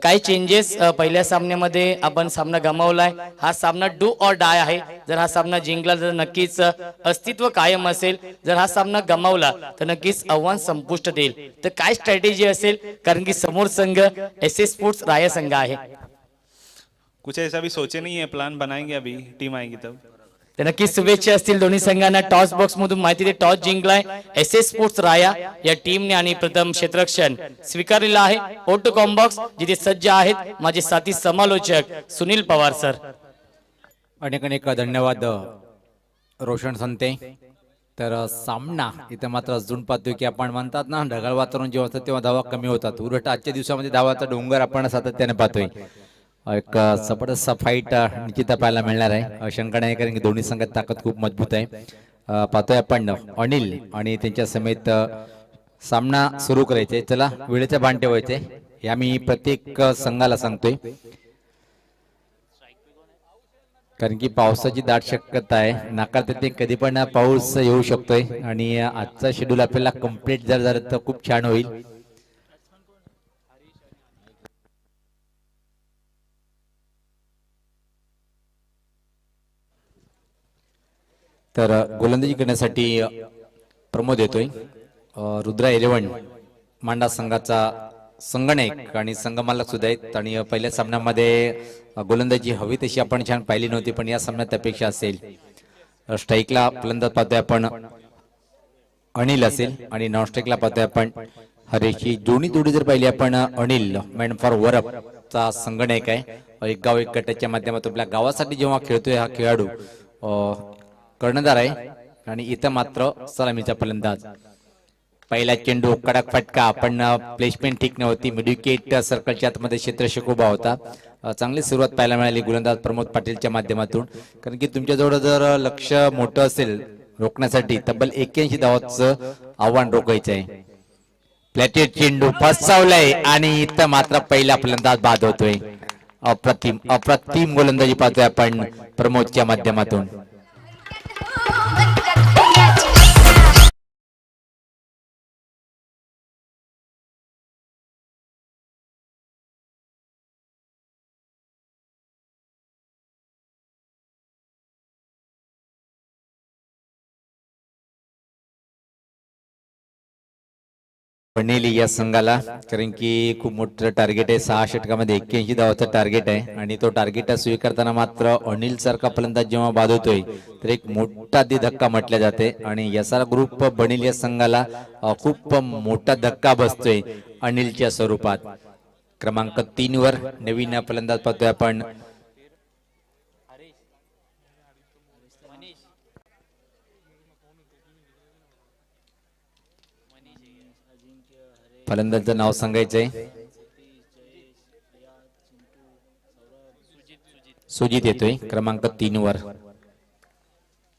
काही चेंजेस पहिल्या सामन्यामध्ये आपण सामना गमावलाय. हा सामना डू ऑर डाय आहे. जर हा सामना जिंकला तर नक्कीच अस्तित्व कायम असेल. जर हा सामना गमावला तर नक्कीच आव्हान संपुष्टात येईल. तर काय स्ट्रॅटेजी असेल? कारण की समोर संघ SS स्पोर्ट्स राया संघ आहे. कुछ ऐसा भी सोचे नहीं है, प्लान बनाएंगे अभी टीम आएगी तब. तर नक्कीच शुभेच्छा असतील दोन्ही संघांना. टॉस बॉक्स मधून माहिती दे. टॉस जिंकलाय SS स्पोर्ट्स राया या टीमने आणि प्रथम क्षेत्ररक्षण स्वीकारलेला आहे. ओटो कॉम्बॉक्स जिथे सज्ज आहेत माझे साथी समालोचक सुनील पवार सर. अनेक अनेक धन्यवाद रोशन संते. तर सामना इथं मात्र अजून पाहतोय की आपण म्हणतात ना ढगाळ वातावरण जेव्हा असतं तेव्हा धावा कमी होतात. उलट आजच्या दिवसामध्ये धावाचा डोंगर आपण सातत्याने पाहतोय. एक जबरदस्त फाईट निश्चित पाहायला मिळणार आहे. शंका नाही कारण की दोन्ही संघात ताकद खूप मजबूत आहे. पाहतोय आपण अनिल आणि त्यांच्या समेत सामना सुरू करायचे. चला वेळेचे भान ठेवायचे हे आम्ही प्रत्येक संघाला सांगतोय कारण की पावसाची दाट शक्यता आहे. नाकारता ते कधी पण पाऊस येऊ शकतोय आणि आजचा शेड्यूल आपल्याला कम्प्लीट जर झालं तर खूप छान होईल. तर गोलंदाजी करण्यासाठी प्रमोद येतोय. रुद्रा 11 मांडा संघाचा संगणक आणि संघमालक सुद्धा आहेत आणि पहिल्या सामन्यामध्ये गोलंदाजी हवी तशी आपण छान पाहिली नव्हती, पण या सामन्यात अपेक्षा असेल. स्ट्राईकला फलंदाज पाहतोय आपण अनिल असेल आणि नॉन स्ट्राईकला पाहतोय आपण हरेशची दोन्ही जोडी जर पाहिली आपण अनिल मॅन फॉर वरअप चा संगणक आहे. एक गाव एक गटाच्या माध्यमातून आपल्या गावासाठी जेव्हा खेळतोय हा खेळाडू कर्णधार आहे आणि इथं मात्र सलामीचा फलंदाज. पहिला चेंडू कडक फटका, पण प्लेसमेंट ठीक नव्हती. मिडविकेट सर्कलच्या आतमध्ये क्षेत्ररक्षक उभा होता. चांगली सुरुवात पाहायला मिळाली गोलंदाज प्रमोद पाटीलच्या माध्यमातून, कारण की तुमच्याजवळ जर लक्ष मोठं असेल रोखण्यासाठी तब्बल 81 धावांचं आव्हान रोखायचं आहे. प्लॅटेड चेंडू फसवलाय आणि इथं मात्र पहिला फलंदाज बाद होतोय. अप्रतिम अप्रतिम गोलंदाजी पाहतोय आपण प्रमोदच्या माध्यमातून. बनेली या संघाला, कारण की खूप मोठं टार्गेट आहे. 6 षटकामध्ये 81 धावाचं टार्गेट आहे आणि तो टार्गेट स्वीकारताना मात्र अनिल सारखा फलंदाज जेव्हा बाद होतोय तर एक मोठा धक्का म्हटल्या जाते आणि याचा ग्रुप बनेली या संघाला खूप मोठा धक्का बसतोय अनिलच्या स्वरूपात. क्रमांक 3 वर नवीन फलंदाज पाहतोय आपण फलंदाजचं नाव सांगायचंय सुजित येतोय क्रमांक 3 वर.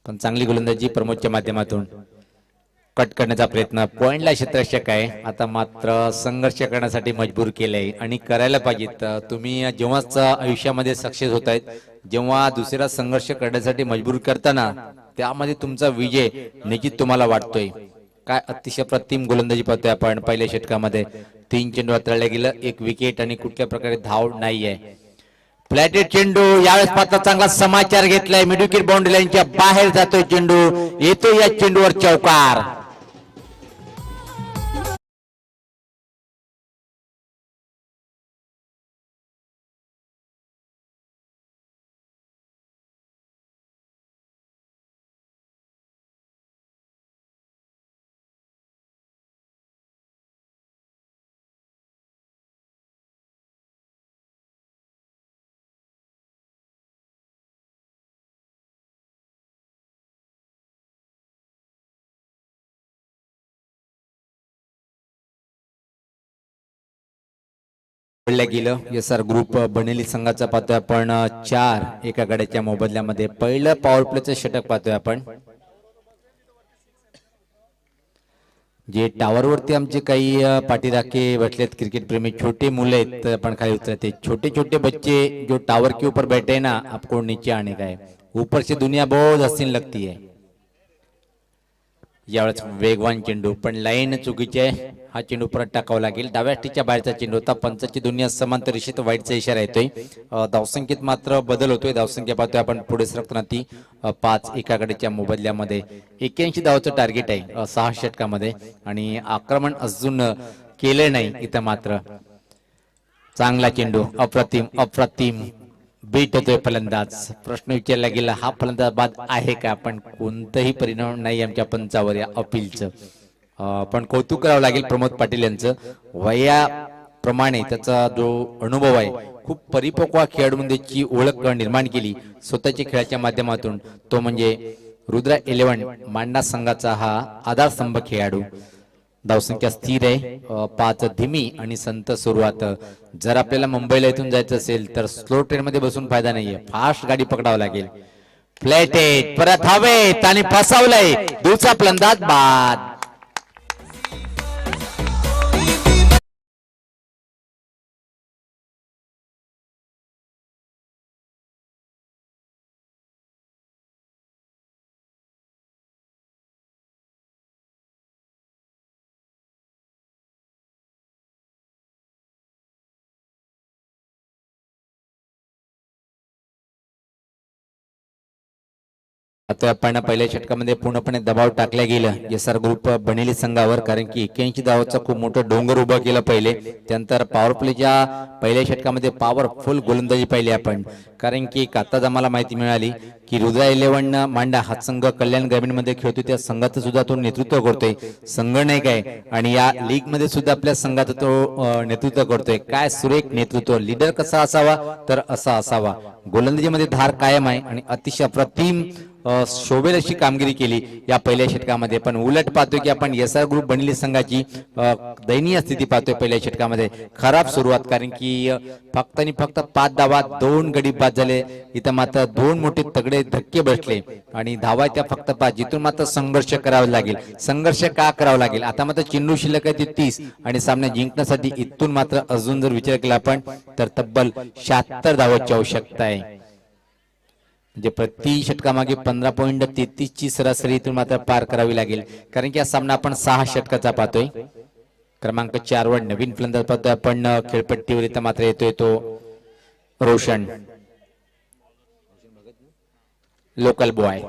पण चांगली गोलंदाजी प्रमोदच्या माध्यमातून. कट करण्याचा प्रयत्न, पॉइंटला क्षेत्ररक्षक आहे. आता मात्र संघर्ष करण्यासाठी मजबूर केलंय आणि करायला पाहिजेत. तुम्ही जेव्हाच आयुष्यामध्ये सक्सेस होत आहेत, जेव्हा दुसऱ्या संघर्ष करण्यासाठी मजबूर करताना त्यामध्ये तुमचा विजय निश्चित तुम्हाला वाटतोय. काय अतिशय प्रतिम गोलंदाजी पाहतोय आपण पहिल्या षटकामध्ये. 3 चेंडू हाताळले गेलं, 1 विकेट आणि कुठल्या प्रकारे धाव नाहीये. फ्लॅटेड चेंडू, यावेळेस मात्र चांगला समाचार घेतलाय. मिडविकेट बाउंड्री लाईनच्या बाहेर जातोय चेंडू, येतो या चेंडूवर चौकार. गेलं एसआर ग्रुप बनेली संघाचा पाहतोय आपण 4 एका गड्याच्या मोबदल्यामध्ये. पहिलं पॉवर प्लेचं षटक पाहतोय आपण. जे टावर वरती आमचे काही पाठीराखे बसलेत क्रिकेट प्रेमी छोटे मुलं आहेत, आपण खाली उतरते. छोटे छोटे बच्चे जो टावर के ऊपर बैठे ना, आपको नीचे आने का है. ऊपर से दुनिया बहुत हसीन लगती है. यावेळेस वेगवान चेंडू, पण लाईन चुकीची आहे. हा चेंडू परत टाकावा लागेल. डाव्या टीच्या बाहेरचा चेंडू होता. पंचाची दुनिया समांतर रेषेत वाईटचा इशारा येतोय. धावसंख्येत मात्र बदल होतोय. धावसंख्या पाहतोय आपण पुढे सरकताना ती 5 एकाकडेच्या मोबदल्यामध्ये. 81 धावाचं टार्गेट आहे 6 षटकामध्ये आणि आक्रमण अजून केले नाही इथं मात्र. चांगला चेंडू, अप्रतिम अप्रतिम बीट होतोय फलंदाज. प्रश्न विचारला गेला, हा फलंदाज बाद आहे का? पण कोणताही परिणाम नाही आमच्या पंचावर या अपीलचं. पण कौतुक करावं लागेल प्रमोद पाटील यांचं. वयाप्रमाणे त्याचा जो अनुभव आहे, खूप परिपक्व खेळाडूंची ओळख निर्माण केली स्वतःच्या खेळाच्या माध्यमातून. तो म्हणजे रुद्रा 11 मांडा संघाचा हा आधारस्तंभ खेळाडू. धावसंख्या स्थिर आहे, 5 धीमी आणि संत सुरुवात. जर आपल्याला मुंबईला इथून जायचं असेल तर स्लो ट्रेन मध्ये बसून फायदा नाहीये, फास्ट गाडी पकडावं लागेल. फ्लॅटेड परत हवेत आणि फसवलंय. दुसरा फलंदाज बाद. आता आपण पहिल्या षटकामध्ये पूर्णपणे दबाव टाकल्या गेलं एसआर ग्रुप बनेली संघावर, कारण की 81 धावाचा खूप मोठं डोंगर उभा केलं पहिले. त्यानंतर पॉवर प्लेच्या पहिल्या षटकामध्ये पॉवरफुल गोलंदाजी पाहिली आपण, कारण की आताच आम्हाला माहिती मिळाली की रुद्रा 11 मांडा हा संघ कल्याण ग्रामीण मध्ये खेळतो, त्या संघाचं सुद्धा तो नेतृत्व करतोय, संघनायक आहे आणि या लीग मध्ये सुद्धा आपल्या संघाचं तो नेतृत्व करतोय. काय सुरेख नेतृत्व, लीडर कसा असावा तर असा असावा. गोलंदाजीमध्ये धार कायम आहे आणि अतिशय अप्रतिम शोभेल अशी कामगिरी केली या पहिल्या षटकामध्ये. पण उलट पाहतोय की आपण एसआर ग्रुप बनेली संघाची दयनीय स्थिती पाहतोय पहिल्या षटकामध्ये. खराब सुरुवात, कारण की फक्त आणि फक्त 5 धावात 2 गडी बाद झाले. इथं मात्र 2 मोठे तगडे धक्के बसले आणि धावा त्या फक्त 5, जिथून मात्र संघर्ष करावा लागेल. संघर्ष का करावा लागेल, आता मात्र चेंडू शिल्लक आहे 30 आणि सामना जिंकण्यासाठी इथून मात्र अजून जर विचार केला आपण तर तब्बल 76 धावांची आवश्यकता आहे. म्हणजे प्रति षटकामागे 15.33 ची सरासरी इथून मात्र पार करावी लागेल, कारण की हा सामना आपण 6 षटकाचा पाहतोय. क्रमांक 4 वर नवीन फलंदाज पाहतोय आपण खेळपट्टीवर. इथं मात्र येतोय तो Roshan, local boy,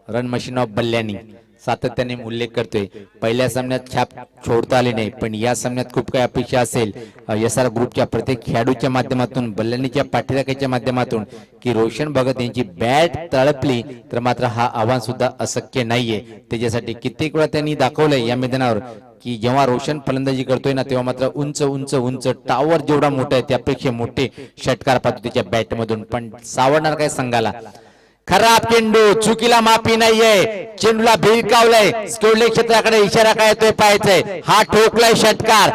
run machine of Balyani. सातत्याने उल्लेख करतोय पहिल्या सामन्यात छाप छोडता आली नाही, पण या सामन्यात खूप काही अपेक्षा असेल एसआर ग्रुपच्या प्रत्येक खेळाडूच्या माध्यमातून, बल्ल्यानीच्या पाठीराख्याच्या माध्यमातून की रोशन भगत यांची बॅट तळपली तर मात्र हा आव्हान सुद्धा अशक्य नाहीये. त्याच्यासाठी कित्येक वेळा त्यांनी दाखवलंय या मैदानावर की जेव्हा रोशन फलंदाजी करतोय ना तेव्हा मात्र उंच उंच उंच टावर जेवढा मोठा आहे त्यापेक्षा मोठे षटकार पाहतो त्याच्या बॅट मधून. पण सावरणार काय संघाला. खराब चेंडू, चुकीला माफी नाहीये, चेंडूला भिरकावलंय, सोडले क्षेत्राकडे इशारा काय येतोय पाहायचंय. हा ठोकलाय षटकार.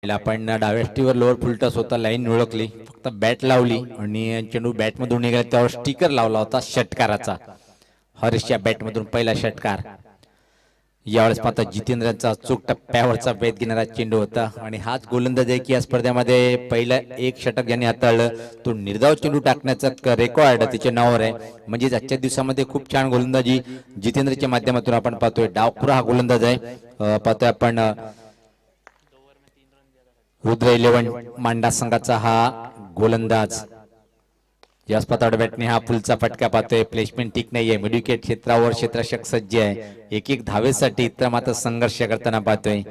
आपण डाव्या टीवर लोअर फुलटस होता, लाईन ओळखली, फक्त बॅट लावली आणि चेंडू बॅट मधून निघाला, त्यावर स्टिकर लावला होता षटकाराचा. हरीशच्या बॅट मधून पहिला षटकार. यावेळेस मात्र जितेंद्रचा अचूक टप्प्यावरचा वेध घेणारा चेंडू होता आणि हाच गोलंदाज आहे की या स्पर्धेमध्ये पहिलं 1 षटक ज्यांनी हाताळलं तो निर्धाव चेंडू टाकण्याचा रेकॉर्ड त्याच्या नावावर आहे. म्हणजेच आजच्या दिवसामध्ये खूप छान गोलंदाजी जितेंद्रच्या माध्यमातून आपण पाहतोय. डावखुरा हा गोलंदाज आहे. पाहतोय आपण रुद्र 11 मांडा संघाचा हा गोलंदाज. यास्पात बॅटने हा फुलचा फटका पाहतोय. प्लेसमेंट ठीक नाहीये, मिडविकेट क्षेत्रावर क्षेत्ररक्षक सज्ज आहे. एक धावेसाठी इतर मात्र संघर्ष करताना पाहतोय.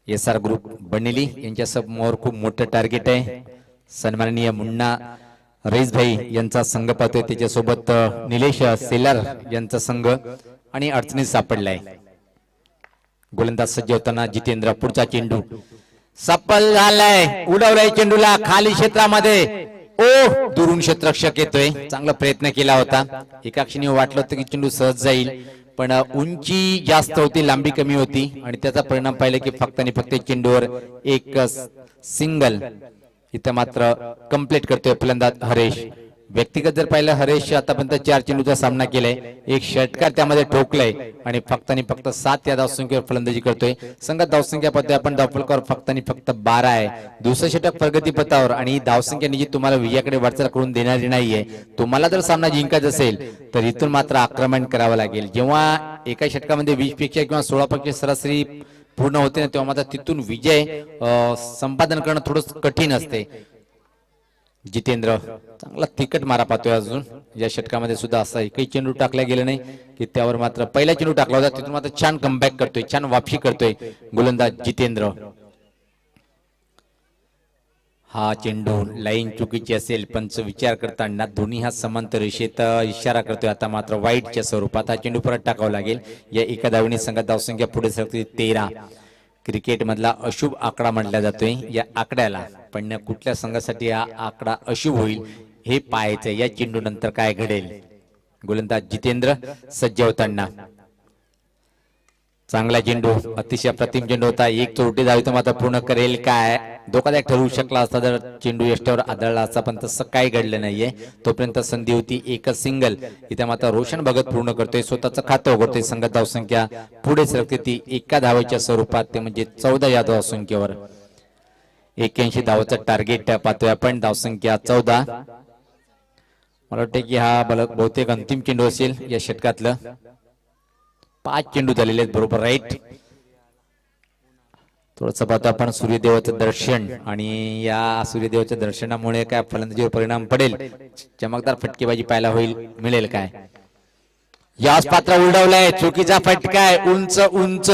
एसआर ग्रुप बनेली यांच्या समोर खूप मोठं टार्गेट आहे. सन्माननीय मुन्ना रईस भाई यांचा संघ पाहतोय, त्याच्यासोबत निलेश सेलर यांचा संघ आणि अडचणीत सापडलाय. गोलंदाज सज्ज होताना जितेंद्र. पुढचा चेंडू सफल झालाय, उडवलाय चेंडूला खाली क्षेत्रामध्ये. ओ दुरून क्षेत्ररक्षक येतोय. चांगला प्रयत्न केला होता. एका क्षणी वाटलं होतं की चेंडू सहज जाईल, पण उंची जास्त होती, लांबी कमी होती आणि त्याचा परिणाम पाहिला की फक्त आणि फक्त चेंडूवर एक सिंगल. इथं मात्र कंप्लीट करतोय फलंदाज हरेश. व्यक्तिगत जर पाहिलं हरेश आतापर्यंत 4 चेंडूचा सामना केलाय, 1 षटकार त्यामध्ये ठोकलाय आणि फक्त 7 या धावसंख्येवर फलंदाजी करतोय. संघात धावसंख्या पाहतोय आपण धावफलकावर फक्त आणि फक्त 12 आहे. दुसरं षटक प्रगतीपथावर आणि धावसंख्या निश्चित तुम्हाला विजयाकडे वाटचाल करून देणारी नाहीये. तुम्हाला जर सामना जिंकायचा असेल तर इथून मात्र आक्रमण करावं लागेल. जेव्हा एका षटकामध्ये 20 पेक्षा किंवा 16 पेक्षा सरासरी पूर्ण होते ना तेव्हा मात्र तिथून विजय संपादन करणं थोडं कठीण असते. जितेंद्र चांगला तिकट मारा पाहतोय. अजून या षटकामध्ये सुद्धा असा एकही चेंडू टाकला गेला नाही की त्यावर मात्र पहिला चेंडू टाकला होता तिथून मात्र छान कमबॅक करतोय, छान वापसी करतोय गोलंदाज जितेंद्र. हा चेंडू लाईन चुकीची असेल पंच विचार करताना दोन्ही हा समांतर रेषेत इशारा करतोय. आता मात्र वाईटच्या स्वरूपात हा चेंडू परत टाकावा लागेल. या एका धावेने संघात धावसंख्या पुढे सरकते 13. क्रिकेट मधला अशुभ आकडा म्हटला जातोय या आकड्याला, पण कुठल्या संघासाठी हा आकडा अशुभ होईल हे पाहायचं. या चेंडू नंतर काय घडेल. गोलंदाज जितेंद्र सज्ज होताना चांगला चेंडू, अतिशय प्रतिम चेंडू होता. एक चोरटी धावी तर मात्र पूर्ण करेल काय, धोकादायक ठरू शकला असता जर चेंडू यष्टीवर आदळला असता, पण तसं काही घडलं नाहीये. तोपर्यंत संधी होती एकच सिंगल. इथे मात्र रोशन भगत पूर्ण करतोय, स्वतःचं खातं उघडतोय. संघात धावसंख्या पुढे सरकते ती एका धावेच्या स्वरूपात, ते म्हणजे 14 या धावसंख्येवर. 81 धावाचं टार्गेट पाहतोय आपण. धावसंख्या 14. मला वाटतं की हा बहुतेक अंतिम चेंडू असेल या षटकातलं. 5 चेंडू झालेले आहेत बरोबर राईट. थोडस पाहतो आपण सूर्यदेवाचं दर्शन आणि या सूर्यदेवाच्या दर्शनामुळे काय फलंदाजीवर परिणाम पडेल, चमकदार फटकेबाजी पाहायला मिळेल काय. याच पात्र उलटवलाय, चुकीचा फटका आहे, उंच उंच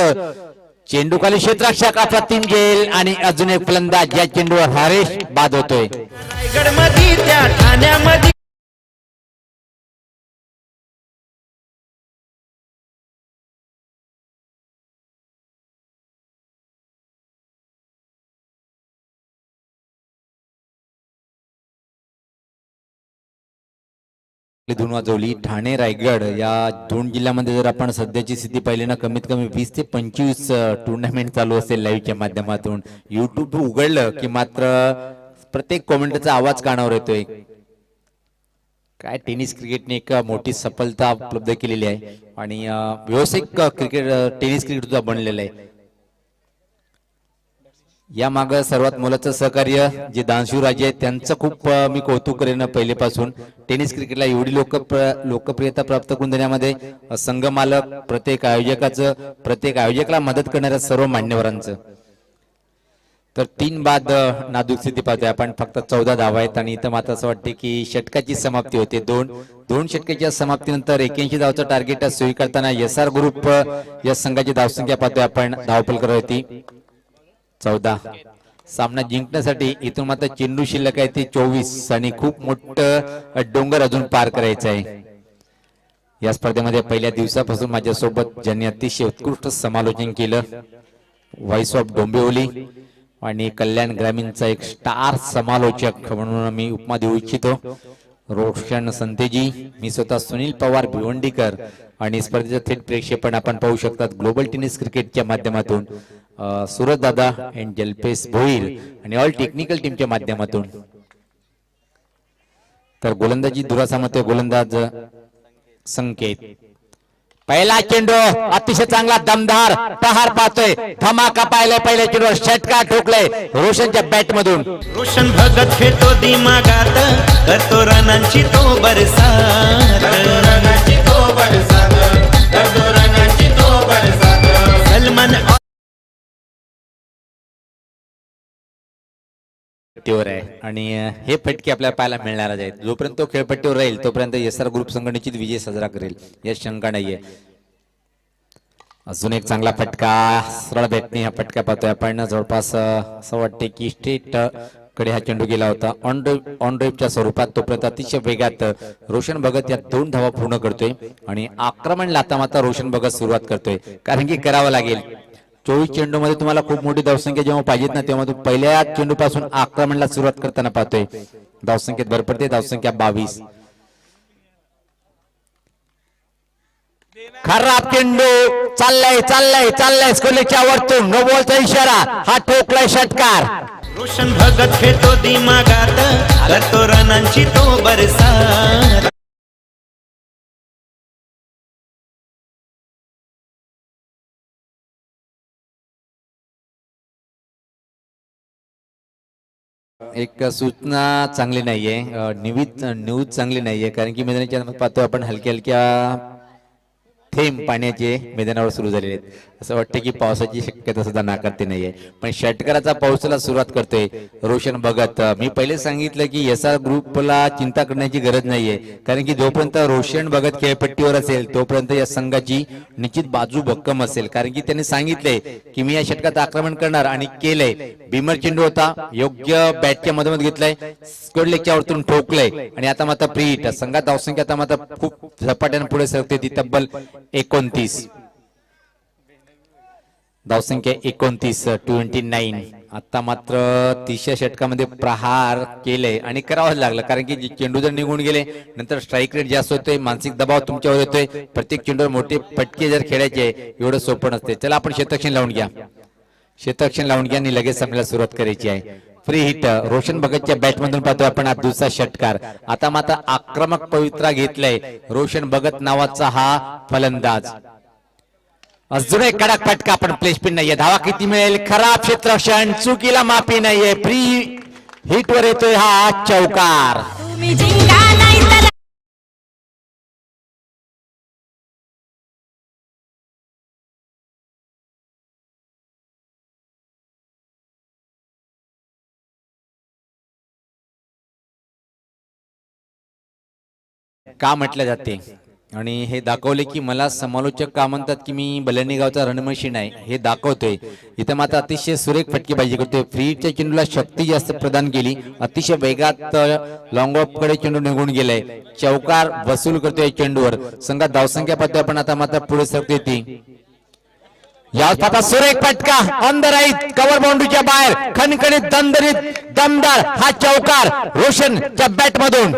चेंडू खाली क्षेत्ररक्षक आपला तीन गेल आणि अजून एक फलंदाज या चेंडूवर हरेश बाद होतोय. रायगड मध्ये त्या ठाण्यामध्ये धून वाजवली. ठाणे रायगड या दोन जिल्ह्यामध्ये जर आपण सध्याची स्थिती पाहिली ना, कमीत कमी 20 ते 25 टुर्नामेंट चालू असेल लाईव्हच्या माध्यमातून. युट्यूब उघडलं की मात्र प्रत्येक कॉमेंटचा आवाज कानावर येतोय. काय टेनिस क्रिकेटने एक मोठी सफलता उपलब्ध केलेली आहे आणि व्यावसायिक क्रिकेट टेनिस क्रिकेट सुद्धा बनलेलं आहे. या माग सर्वात मोलाचं सहकार्य जे दानशूर राजे आहेत त्यांचं खूप मी कौतुक करेन. पहिलेपासून टेनिस क्रिकेटला एवढी लोकप्रियता प्राप्त करून देण्यामध्ये संघ मालक, प्रत्येक आयोजकाला मदत करणाऱ्या सर्व मान्यवरांचं. तर 3 बाद नाजूक स्थिती पाहतोय आपण. फक्त 14 धावा आहेत आणि इथं मात्र असं वाटते की षटकाची समाप्ती होते. दोन षटकाच्या समाप्तीनंतर 81 धावाचं टार्गेट स्वीकारताना SR ग्रुप या संघाची धावसंख्या पाहतोय आपण. धावफलक होती 14. सामना जिंकण्यासाठी इथून मात्र चेंडू शिल्लक आहे ते 24 आणि खूप मोठं डोंगर अजून पार करायचं आहे. या स्पर्धेमध्ये पहिल्या दिवसापासून माझ्यासोबत ज्यांनी अतिशय उत्कृष्ट समालोचन केलं, व्हॉइस ऑफ डोंबिवली आणि कल्याण ग्रामीणचा एक स्टार समालोचक म्हणून मी उपमा देऊ इच्छितो, रोशन संतेजी. मी स्वतः सुनील पवार भिवंडीकर आणि स्पर्धेचं थेट प्रेक्षेपण आपण पाहू शकतात ग्लोबल टेनिस क्रिकेटच्या माध्यमातून. सूरज दादा अँड जल्पेश भोईर आणि ऑल टेक्निकल टीमच्या माध्यमातून. तर गोलंदाजी दुरासामत गोलंदाज संकेत. पहिला चेंडू अतिशय चांगला दमदार प्रहार पाहतोय, धमाका पाहिलाय. पहिल्या चेंडूवर षटकार ठोकलाय रोशनच्या बॅट मधून. रोशन भगत खेळतो दिमागात, करतो रनांची तो बरसात, सलमान आहे आणि हे फटके आपल्याला पाहायला मिळणार आहेत. जोपर्यंत तो खेळपट्टीवर राहील तोपर्यंत SR ग्रुप संघ निश्चित विजय साजरा करेल, या शंका नाहीये. अजून एक चांगला फटका सरळ बॅटने हा फटका पाहतोय आपण. जवळपास असं वाटते की स्ट्रेट कडे हा चेंडू गेला होता ऑन ड्राईव्हच्या स्वरूपात. तोपर्यंत अतिशय वेगात रोशन भगत या 2 धावा पूर्ण करतोय आणि आक्रमण आता मात्र रोशन भगत सुरुवात करतोय, कारण की करावं लागेल. 24 चेंडू मध्ये तुम्हाला खूप मोठी धावसंख्या जेव्हा पाहिजेत ना, तेव्हा तुम्ही पहिल्या चेंडू पासून आक्रमणाला सुरुवात करताना पाहतोय. धावसंख्येत भर पडते, धावसंख्या 22. खराब चेंडू चाललाय स्कोरच्या वरतून नो बॉलचा इशारा. हा ठोकलाय षटकार. रोशन भगत खेळतो दिमागात, करतो रनांची तो बरसात. एक सूचना चांगली नाहीये, न्यूज चांगली नाहीये, कारण की मैदानाच्या पाहतो आपण हलक्या थेंब पाण्याचे मैदानावर सुरू झालेले आहेत. असं वाटतं की पावसाची शक्यता सुद्धा नाकारते नाहीये, पण षटकाराचा पावसाला सुरुवात करतोय रोशन भगत. मी पहिले सांगितलं की SR ग्रुपला चिंता करण्याची गरज नाहीये, कारण की जोपर्यंत रोशन भगत खेळपट्टीवर असेल तोपर्यंत या संघाची निश्चित बाजू भक्कम असेल, कारण की त्यांनी सांगितले की मी या षटकात आक्रमण करणार आणि केलंय. भीमर चेंडू होता, योग्य बॅटच्या मधोमध घेतलाय, स्क्वेअर लेगच्या वरतून ठोकलंय आणि आता मात्र फ्री हिट. संघात धावसंख्या आता मात्र खूप झपाट्याने पुढे सरकते, ती तब्बल 29. धावसंख्या 29, 29. आता मात्र 30 षटकामध्ये प्रहार केले आणि करावंच लागलं, कारण की चेंडू जर निघून गेले नंतर स्ट्राईक रेट जास्त होतोय, मानसिक दबाव तुमच्यावर येतोय. प्रत्येक चेंडूवर मोठे फटके जर खेळायचे एवढं सोपं नसते. चला आपण क्षेत्ररक्षण लावून घ्या आणि लगेच आपल्याला सुरुवात करायची आहे. फ्री हिट रोशन भगतच्या बॅटमधून पाहतोय आपण. हा दुसरा षटकार. आता मात्र आक्रमक पवित्रा घेतलाय रोशन भगत नावाचा हा फलंदाज. अजून एक कडक फटका पण प्लेसमेंट नाहीये. धावा किती मिळेल? खराब क्षेत्ररक्षण, चुकीला माफी नाहीये. फ्री हिट वर येतोय हा चौकार. तुम्ही जिंका नाही तर का म्हटले जाते आणि हे दाखवले की मला समालोचक का म्हणतात की मी बलनी गावचा रणमशीन आहे हे दाखवतोय. इथं मात्र अतिशय सुरेख फटकेबाजी करतोय. फ्रीच्या चेंडूला शक्ती जास्त प्रदान केली. अतिशय वेगात लॉंग ऑफ कडे चेंडू निघून गेलाय. चौकार वसूल करतोय चेंडूवर. संघात धावसंख्या पाहतोय आपण आता मात्र पुढे सरकते ती. याच आता सुरेख फटका अंदर आहे कव्हर बाउंड्रीच्या बाहेर. खणखणीत दणदणीत दमदार हा चौकार रोशनच्या बॅट मधून.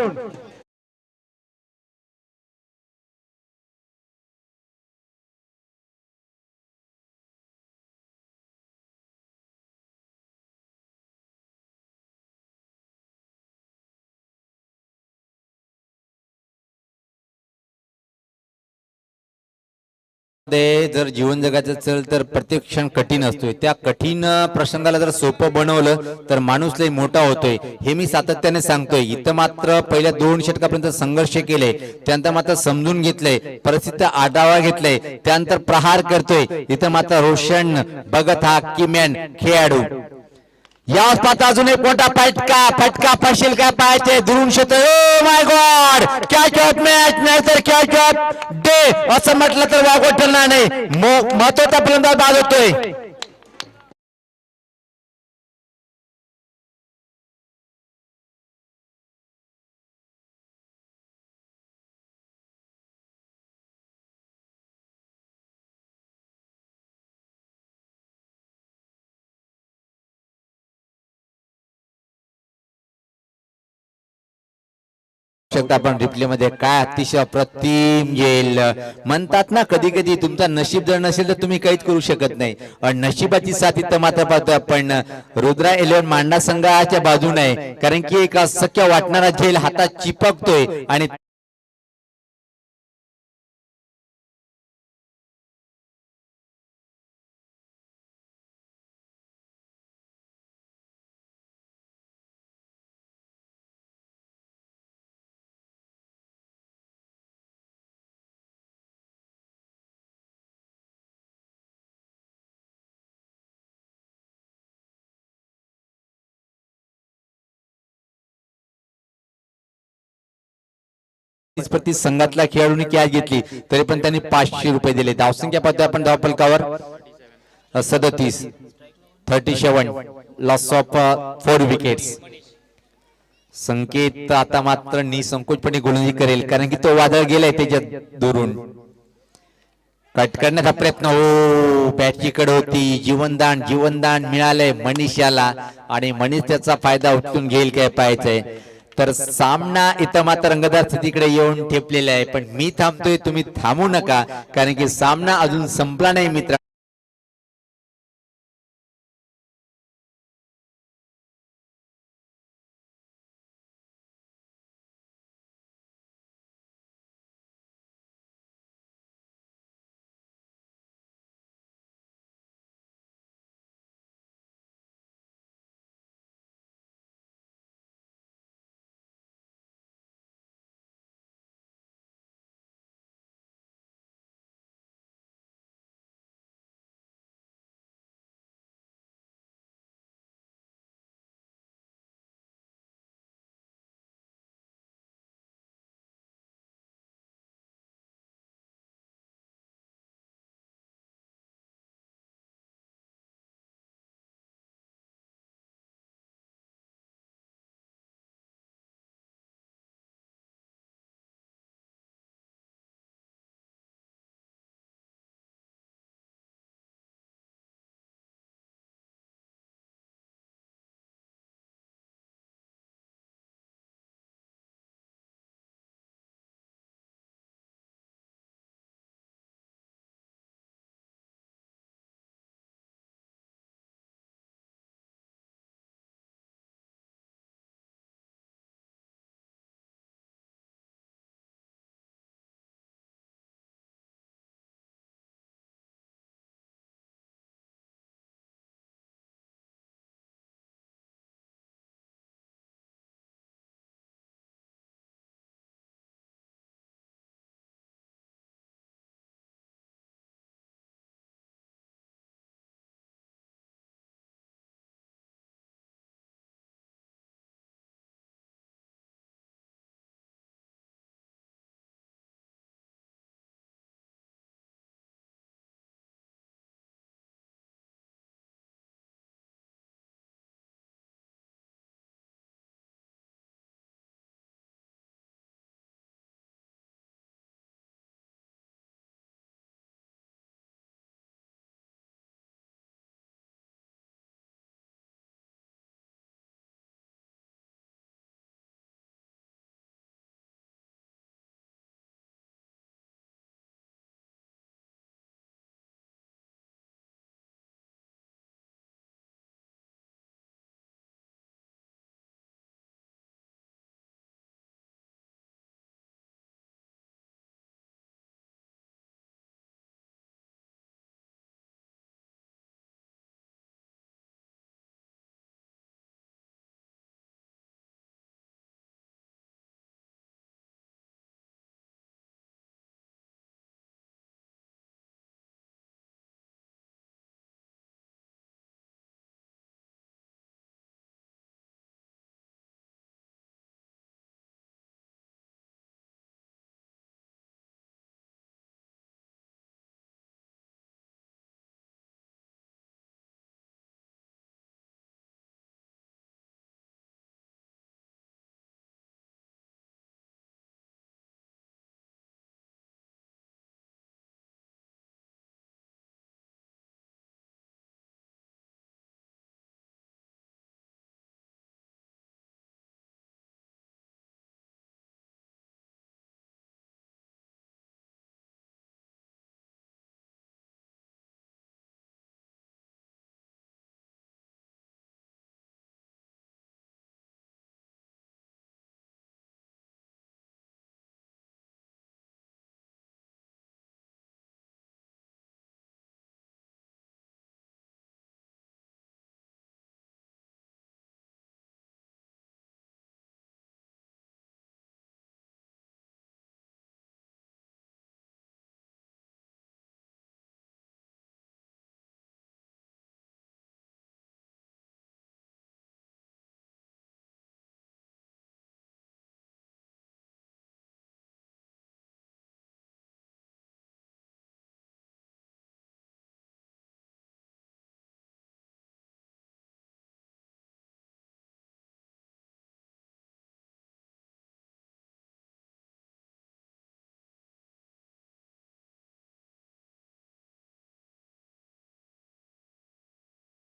जर जीवन जगायचं असेल तर प्रत्येक क्षण कठीण असतोय. त्या कठीण प्रसंगाला जर सोपं बनवलं तर माणूस लय मोठा होतोय. हे मी सातत्याने सांगतोय. इथं मात्र पहिल्या 2 षटकापर्यंत संघर्ष केले, त्यानंतर मात्र समजून घेतलंय, परिस्थिती आढावा घेतलंय, त्यानंतर प्रहार करतोय. इथं मात्र रोशन भगत हा किमॅन खेळाडू. या पाहता अजून एक मोठा फटका पडशील काय पाहायचे दुरून क्षेत्र. Oh my God, catch of match नाही तर कॅच ऑफ डे असं म्हटलं तर वागवट ठरणार नाही. महत्वाचा फलंदाज बाद होतोय. आपण रिप्ले मध्ये काय अतिशय अप्रतिम येईल. म्हणतात ना कधी कधी तुमचा नशीब जर नसेल तर तुम्ही काहीच करू शकत नाही. आणि नशिबाची साथ इथं मात्र पाहतोय आपण रुद्रा 11 मांडा संघाच्या बाजूने आहे. कारण की एक अशक्य वाटणारा झेल हातात चिपकतोय आणि प्रति संघातल्या खेळाडूंनी कॅच घेतली तरी पण त्यांनी 500 रुपये दिले. धावसंख्या पाहतोय आपण धावफलकावर 37, 37 लॉस ऑफ 4 विकेट्स. संकेत आता मात्र निसंकोचपणे गोलंदाजी करेल कारण की तो वादळ गेलाय त्याच्यात दुरून. कट करण्याचा प्रयत्न. हो बॅटची कड होती. जीवनदान मिळालंय मनीषाला आणि मनीष त्याचा फायदा उचलून घेईल काय पाहायचंय. तर सामना इथं मात्र रंगतदार स्थितीकडे येऊन ठेपलेला आहे. पण मी थांबतोय, तुम्ही थांबू नका कारण की सामना अजून संपला नाही मित्र.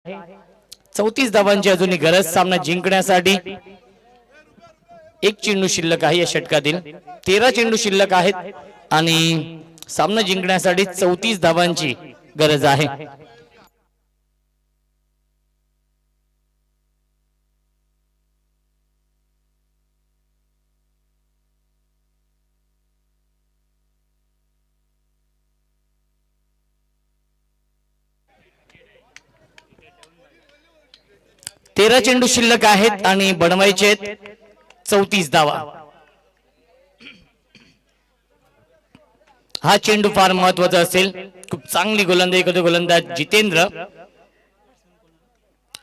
34 धावांची अजूनही गरज सामना जिंकण्यासाठी. एक चेंडू शिल्लक आहे या षटकातील. 13 चेंडू शिल्लक आहेत आणि सामना जिंकण्यासाठी 34 धावांची गरज आहे. तेरा चेंडू शिल्लक आहेत आणि बनवायचे आहेत 34 धावा. हा चेंडू फार महत्वाचा असेल. खूप चांगली गोलंदाजी करतो गोलंदाज जितेंद्र.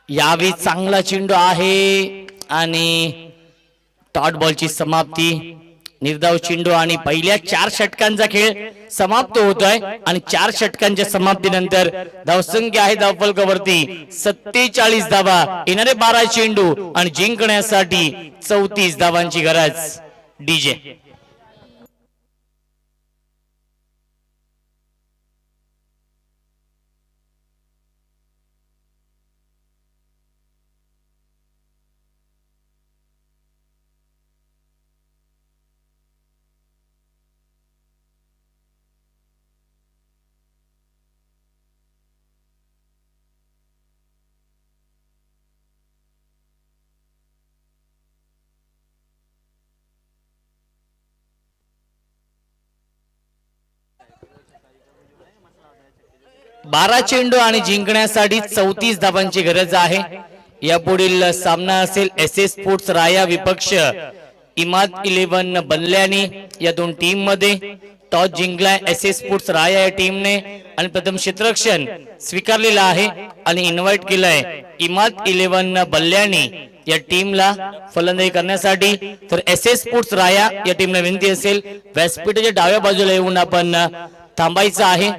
यावेळी चांगला चेंडू आहे आणि डॉट बॉलची समाप्ती. निर्धाव चेंडू आणि पहिल्या 4 षटकांचा खेळ समाप्त होतोय आणि 4 षटकांच्या समाप्तीनंतर धावसंख्या आहे धावफलकावरती 47 धावा. येणारे 12 चेंडू आणि जिंकण्यासाठी 34 धावांची गरज. डीजे 12 चेंडू आणि जिंकण्यासाठी 34 धावांची गरज आहे. यापुढील सामना असेल SS स्पोर्ट्स राया विपक्ष इमाद 11 बनल्याने. या दोन टीम मध्ये टॉस जिंकलाय SS स्पोर्ट्स राया या टीमने आणि प्रथम क्षेत्ररक्षण स्वीकारलेला आहे आणि इन्व्हाइट केलंय इमाद 11 बल्ल्याने या टीमला फलंदाजी करण्यासाठी. तर SS स्पोर्ट्स राया या टीमला विनंती असेल व्यासपीठाच्या डाव्या बाजूला येऊन आपण थांबायचं आहे.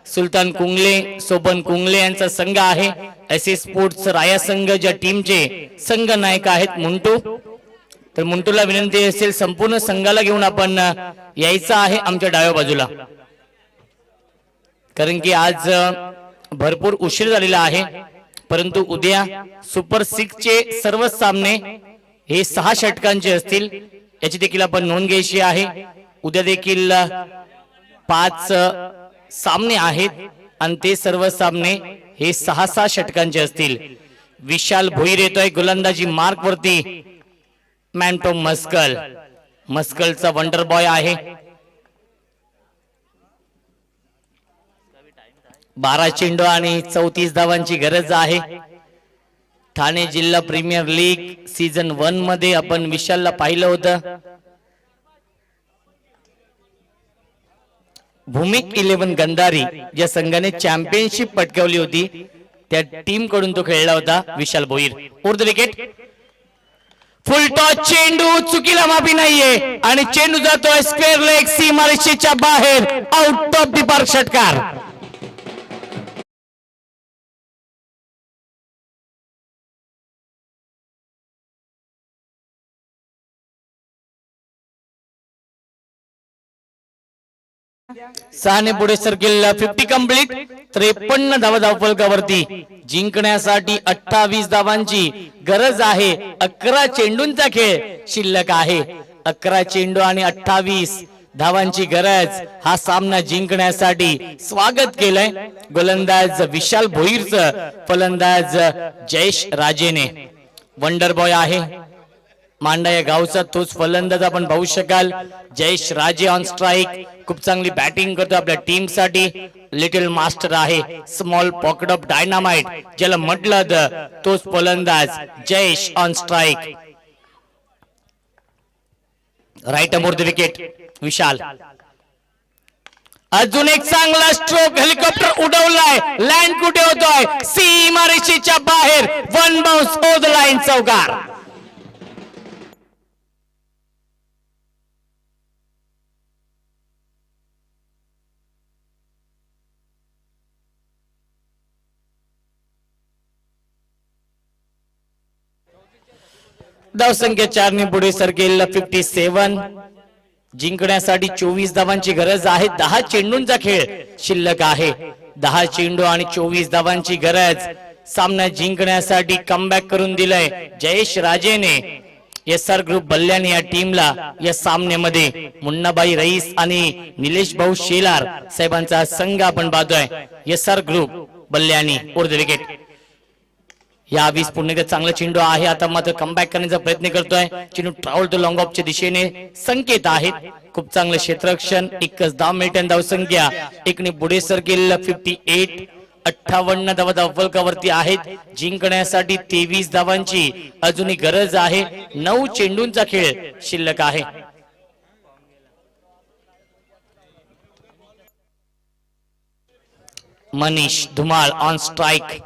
सुलतान कुंगले सोबन कुंगले यांचा संघ आहे. SS स्पोर्ट्स राया संघ ज्या टीमचे संघ नायक आहेत मुंटू. तर मुंटूला विनंती असेल संपूर्ण संघाला घेऊन आपण यायचं आहे आमच्या डाव्या बाजूला, कारण की आज भरपूर उशीर झालेला आहे. परंतु उद्या सुपर 6 चे सर्व सामने हे 6 षटकांचे असतील याची देखील आपण नोंद घ्यायची आहे. उद्या देखील 5 सामने आहेत आणि ते सर्व सामने हे 6-6 षटकांचे असतील. विशाल भोईर येतोय गोलंदाजी मार्क वरती. मॅन्टो मस्कल मस्कलचा वंडर बॉय आहे. 12 चेंडू आणि 34 धावांची गरज आहे. ठाणे जिल्हा प्रीमियर लीग सीझन 1 मध्ये आपण विशालला पाहिलं होतं. भूमिक 11 गंधारी ज्या संघाने चॅम्पियनशिप पटकावली होती त्या टीम कडून तो खेळला होता Vishal Bhoir. Over the wicket full toss चेंडू चुकीला माफी नाहीये आणि चेंडू जातोय स्क्वेअर लेग सीमारेषेच्या बाहेर आउट ऑफ द पार्क. षटकार सहाने पुढे सर्किल 50 कंप्लीट. 53 धावा धावफलकावरती. जिंकण्यासाठी 28 धावांची गरज आहे. 11 चेंडूंचा खेळ शिल्लक आहे. 11 चेंडू आणि 28 धावांची गरज. हा सामना जिंकण्यासाठी स्वागत केलंय गोलंदाज विशाल भोईरचं फलंदाज जयेश राजेने. वंडर बॉय आहे मांडा या गावचा तोच फलंदाज आपण पाहू शकाल. जयेश राजे ऑन स्ट्राइक. खूप चांगली बॅटिंग करतो आपल्या टीम साठी. लिटिल मास्टर आहे स्मॉल पॉकेट ऑफ डायनामाइट ज्याला म्हटलं तोच फलंदाज Jayesh on strike. Right arm over the wicket Vishal. अजून एक चांगला स्ट्रोक. हेलिकॉप्टर उडवलाय. लँड कुठे होतोय सीमारेषेच्या बाहेर. 1 बाउन्स ओव्हर द लाईन. चौकार. धावसंख्या 4 ने पुढे सरकेल 57. जिंकण्यासाठी 24 धावांची गरज आहे. 10 चेंडूंचा खेळ शिल्लक आहे. 10 चेंडू आणि 24 धावांची गरज. सामना जिंकण्यासाठी कमबॅक करून दिलाय जयेश राजेने. SR ग्रुप बल्ल्याने या टीमला या सामन्यामध्ये मुन्नाबाई रईस आणि निलेश भाऊ शेलार साहेबांचा संघ आपण पाहतोय. SR ग्रुप बल्ल्याने ऊर्ध विकेट. या 20 पुणे चांगला चेंडू आहे. आता मात्र कमबॅक करण्याचा प्रयत्न करतोय चेंडू ट्रॅव्हल टू लॉंग ऑफच्या दिशेने संकेत आहेत. खूप चांगलं क्षेत्ररक्षण. एकच धाव मिळते. धावसंख्या एकने पुढे सरकेल 58. 58 धावा धावफलकावरती आहेत. जिंकण्यासाठी 23 धावांची अजूनही गरज आहे. 9 चेंडूंचा खेळ शिल्लक आहे. Manish Dhumal on strike.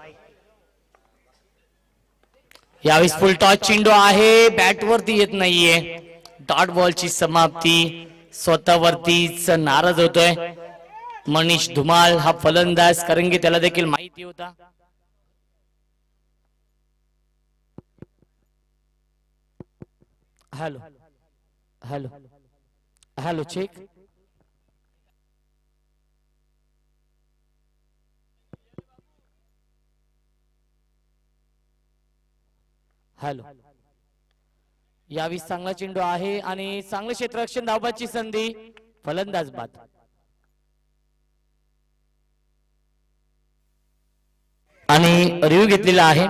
यावेळी फुल टॉस चेंडू आहे. बॅट वरती येत नाहीये. डॉट बॉलची समाप्ती. स्वतःवरतीच नाराज होतोय मनीष धुमाळ हा फलंदाज, कारण की त्याला देखील माहिती होता. Hello hello hello check. Hello. यावेळी चांगला चेंडू आहे आणि चांगलं क्षेत्ररक्षण. धावबाची संधी. फलंदाज बाद. आणि रिव्ह्यू घेतलेला आहे.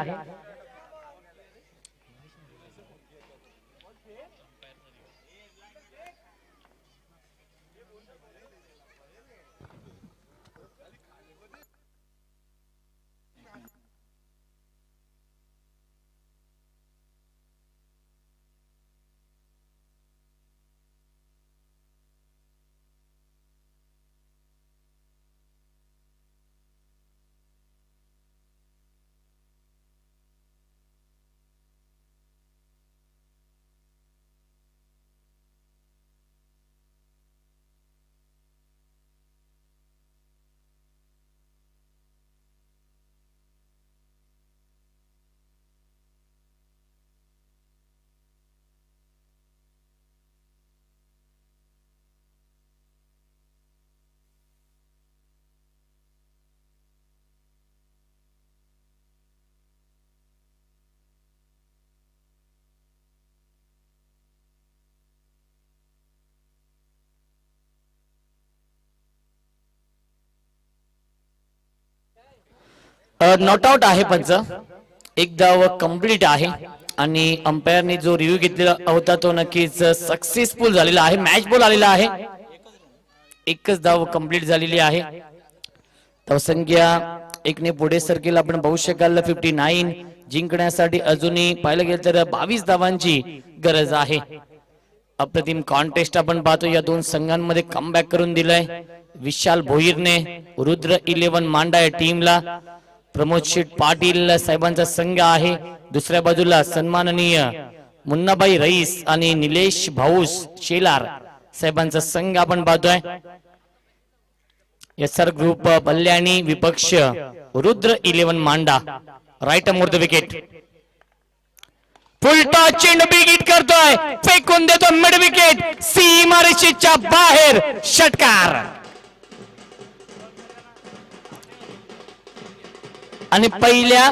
नॉट आउट आहे पंच. एक धाव कंप्लीट आहे आणि अंपायरने जो रिव्ह्यू घेतलेला होता तो नक्कीच सक्सेसफुल झालेला आहे. मॅच बॉल आलेला आहे. एकच धाव कंप्लीट झालेली आहे. धावसंख्या एकने पुढे सरकेल आपण पाहू शकाल 59. जिंकण्यासाठी अजूनही पाहिलं गेलं तर 22 धावांची गरज आहे. अप्रतिम कॉन्टेस्ट आपण पाहतो. या दोन संघांमध्ये कमबॅक करून दिलाय विशाल भोईरने. रुद्र 11 मांडा या टीमला. प्रमोद शेठ पाटील साहेबांचा संघ आहे. दुसऱ्या बाजूला सन्माननीय मुन्नाबाई रईस आणि निलेश भाऊस शेलार साहेबांचा संघ आपण पाहतोय. SR ग्रुप बल्ल्याणी विपक्ष रुद्र 11 मांडा. Right more the wicket. Full toss चेंडू बिग हिट करतोय. फेकून देतो मिड विकेट. सीमारेषेच्या बाहेर षटकार. आणि पहिल्या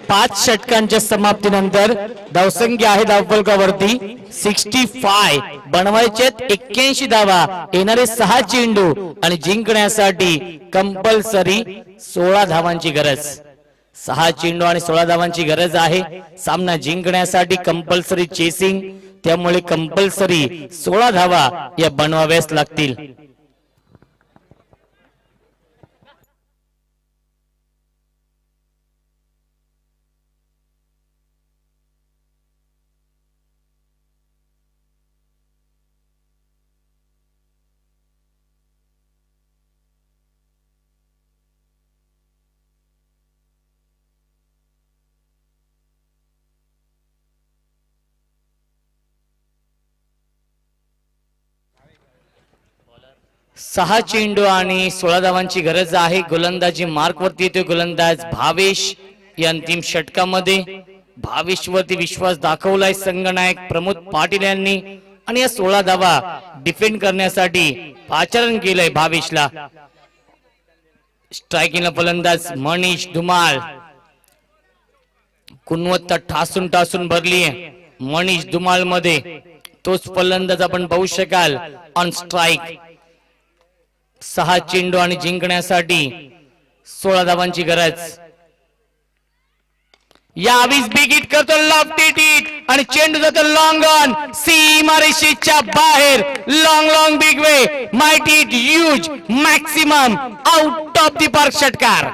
5 षटकांच्या समाप्तीनंतर धावसंख्या आहे धावफलकावरती 65. बनवायचे 81 धावा. येणारे 6 चेंडू आणि जिंकण्यासाठी कंपल्सरी 16 धावांची गरज. 6 चेंडू आणि 16 धावांची गरज आहे. सामना जिंकण्यासाठी कंपल्सरी चेसिंग. त्यामुळे कंपल्सरी 16 धावा या बनवाव्याच लागतील. सहा चेंडू आणि 16 धावांची गरज आहे. गोलंदाजी मार्क वरती येतोय गोलंदाज भावेश. या अंतिम षटकामध्ये भावेश वरती विश्वास दाखवलाय संघनायक प्रमोद पाटील यांनी आणि या 16 धावा डिफेंड करण्यासाठी पाचारण केलंय भावेशला. स्ट्रायकिंगला फलंदाज मनीष धुमाळ. गुणवत्ता ठासून ठासून भरली आहे मनीष धुमाळ मध्ये. तोच फलंदाज आपण पाहू शकाल ऑन स्ट्राइक. 6 चेंडू आणि जिंकण्यासाठी 16 धावांची गरज. यावेळी बिग हिट करतो लॉफ्ट हिट आणि चेंडू जातो लॉंग ऑन सीमारेषेच्या बाहेर. Long big way might hit huge maximum out of the park षटकार.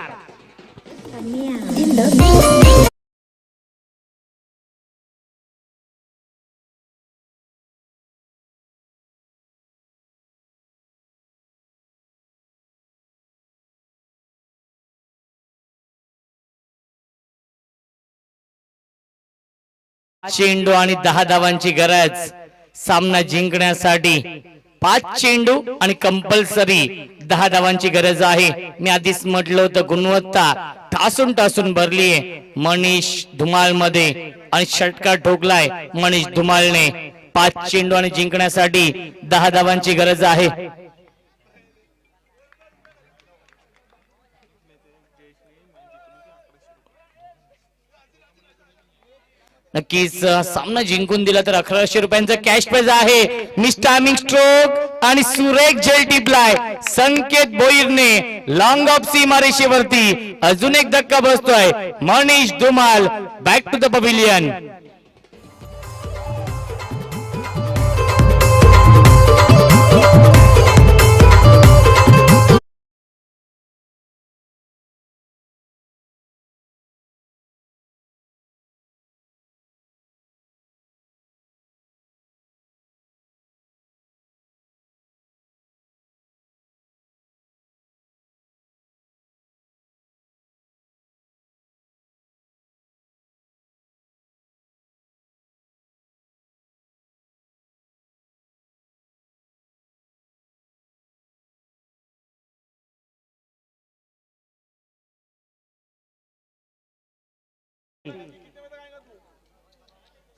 चेंडू आणि 10 धावांची गरज सामना जिंकण्यासाठी. 5 चेंडू आणि कंपल्सरी 10 धावांची गरज आहे. मी आधीच म्हटलं होतं गुणवत्ता ठासून ठासून भरली आहे मनीष धुमाळ मध्ये आणि षटकार ठोकलाय मनीष धुमाळने. 5 चेंडू आणि जिंकण्यासाठी 10 धावांची गरज आहे. नक्कीच सामना जिंकून दिला तर 1100 रुपयांचा कॅश प्राइज आहे. मिस टायमिंग स्ट्रोक आणि सुरेख झेल टिपलाय संकेत भोईरने लॉंग ऑफ सीमारेषेवरती. अजून एक धक्का बसतोय Manish Dhumal back to the pavilion.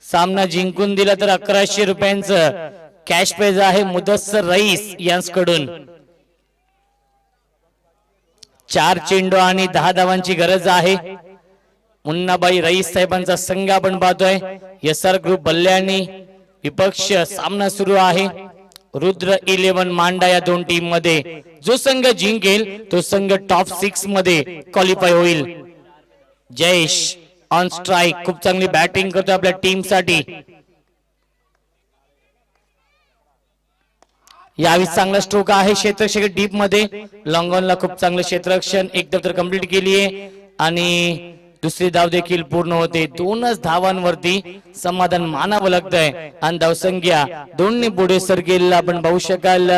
सामना जिंकून दिला तर 1100 रुपयांचं कॅश प्राइज आहे मुदस्सर रईस यांच्याकडून. 4 चेंडू आणि 10 धावांची गरज आहे. मुन्नाबाई रईस साहेबांचा संघ आपण पाहतोय. SR ग्रुप बल्ल्याणी विपक्ष सामना सुरू आहे. रुद्र 11 मांडा या 2 टीम मध्ये. जो संघ जिंकेल तो संघ टॉप 6 मध्ये क्वालिफाय होईल. जयेश ऑन स्ट्राइक खूप चांगली बॅटिंग करतो आपल्या टीम साठी. यावेळी चांगला स्ट्रोक आहे क्षेत्ररक्षक डीप मध्ये. लॉंगॉनला खूप चांगलं क्षेत्ररक्षण एक दफ्तर कंप्लीट केली आहे आणि दुसरी धाव देखील पूर्ण होते. 2च धावांवरती समाधान मानावं लागतंय आणि धावसंख्या 2ने पुढे सरकेल आपण पाहू शकाल.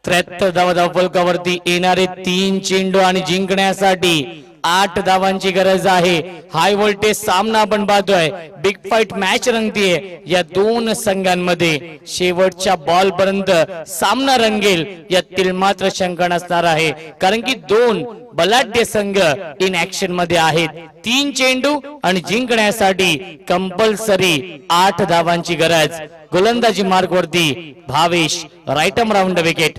73 धावा धावफलकावरती येणारे 3 चेंडू आणि जिंकण्यासाठी 8 धावांची गरज आहे. हाय व्होल्टेज सामना आपण पाहतोय. बिग फाईट मॅच रंगतीये या 2 संघांमध्ये. शेवटच्या बॉल पर्यंत सामना रंगेल यातील मात्र शंका नसणार आहे कारण की 2 बलाढ्य संघ इन ऍक्शन मध्ये आहेत. 3 चेंडू आणि जिंकण्यासाठी कंपल्सरी 8 धावांची गरज. गोलंदाजी मार्ग वरती Bhavesh right arm round wicket.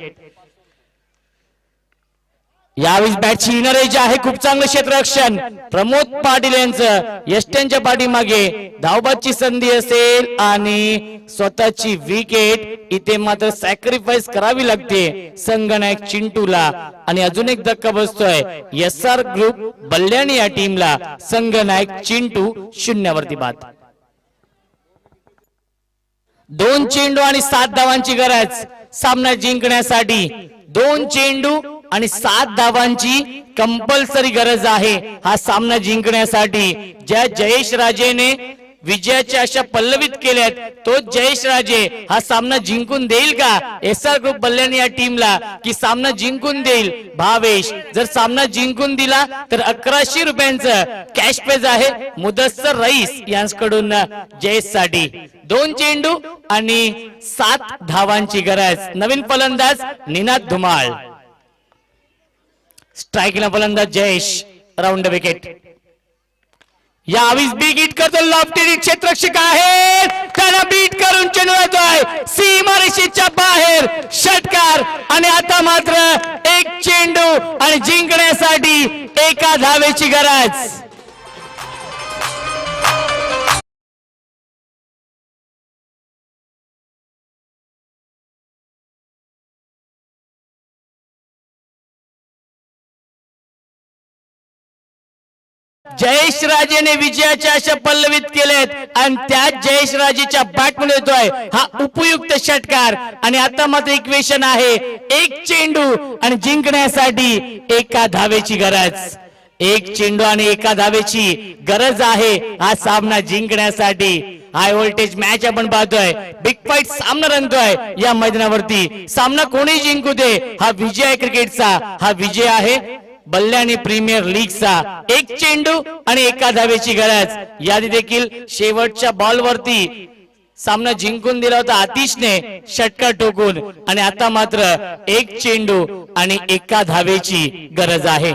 यावेळी बॅटची इनर एज आहे. खूप चांगलं क्षेत्ररक्षण प्रमोद पाटील यांचं. यष्ट्यांच्या पाठीमागे धावबादची संधी असेल आणि स्वतःची विकेट इथे मात्र सॅक्रिफाईस करावी लागते संगनायक चिंटूला. आणि अजून एक धक्का बसतोय SR ग्रुप बल्ल्याणी या टीमला. संगनायक चिंटू 0 वरती बाद. 2 चेंडू आणि 7 धावांची गरज सामना जिंकण्यासाठी. 2 चेंडू आणि 7 धावांची कंपल्सरी गरज आहे हा सामना जिंकण्यासाठी. ज्या जयेश राजेने विजयाच्या आशा पल्लवित केल्यात तो जयेश राजे हा सामना जिंकून देईल का SR ग्रुप बल्ल्याणी या टीमला की सामना जिंकून देईल भावेश. जर सामना जिंकून दिला तर 1100 रुपयांचं कॅश प्राइज आहे मुदस्सर रईस यांच्याकडून जयेश साठी. 2 चेंडू आणि 7 धावांची गरज. नवीन फलंदाज निनाद धुमाळ. स्ट्राइकला फलंदाज जयेश राऊंड विकेट. यावेळी बिग हिट करतो लॉफ्टी क्षेत्ररक्षक आहे त्याला बीट करून चेंडू येतोय सीमारेषेच्या बाहेर षटकार. आणि आता मात्र 1 चेंडू आणि जिंकण्यासाठी 1 धावेची गरज. जयेश राजेने विजयाच्या आशा पल्लवित केलेत आणि त्याच जयेश राजेच्या बॅटमध्ये येतोय हा उपयुक्त षटकार. आणि आता मात्र इक्वेशन आहे एक चेंडू आणि जिंकण्यासाठी एका धावेची गरज. एक चेंडू आणि एका धावेची गरज आहे हा सामना जिंकण्यासाठी. हाय व्होल्टेज मॅच आपण पाहतोय, बिग फाईट सामना रंगतोय या मैदानावरती. सामना कोणी जिंकू दे, हा विजय आहे क्रिकेटचा, हा विजय आहे बल्ल्याणी प्रीमियर लीगचा. एक चेंडू आणि एका धावेची गरज. यादी देखील शेवटच्या बॉलवरती सामना जिंकून दिला होता आतिशने षटकार ठोकून. आणि आता मात्र एक चेंडू आणि एका धावेची गरज आहे.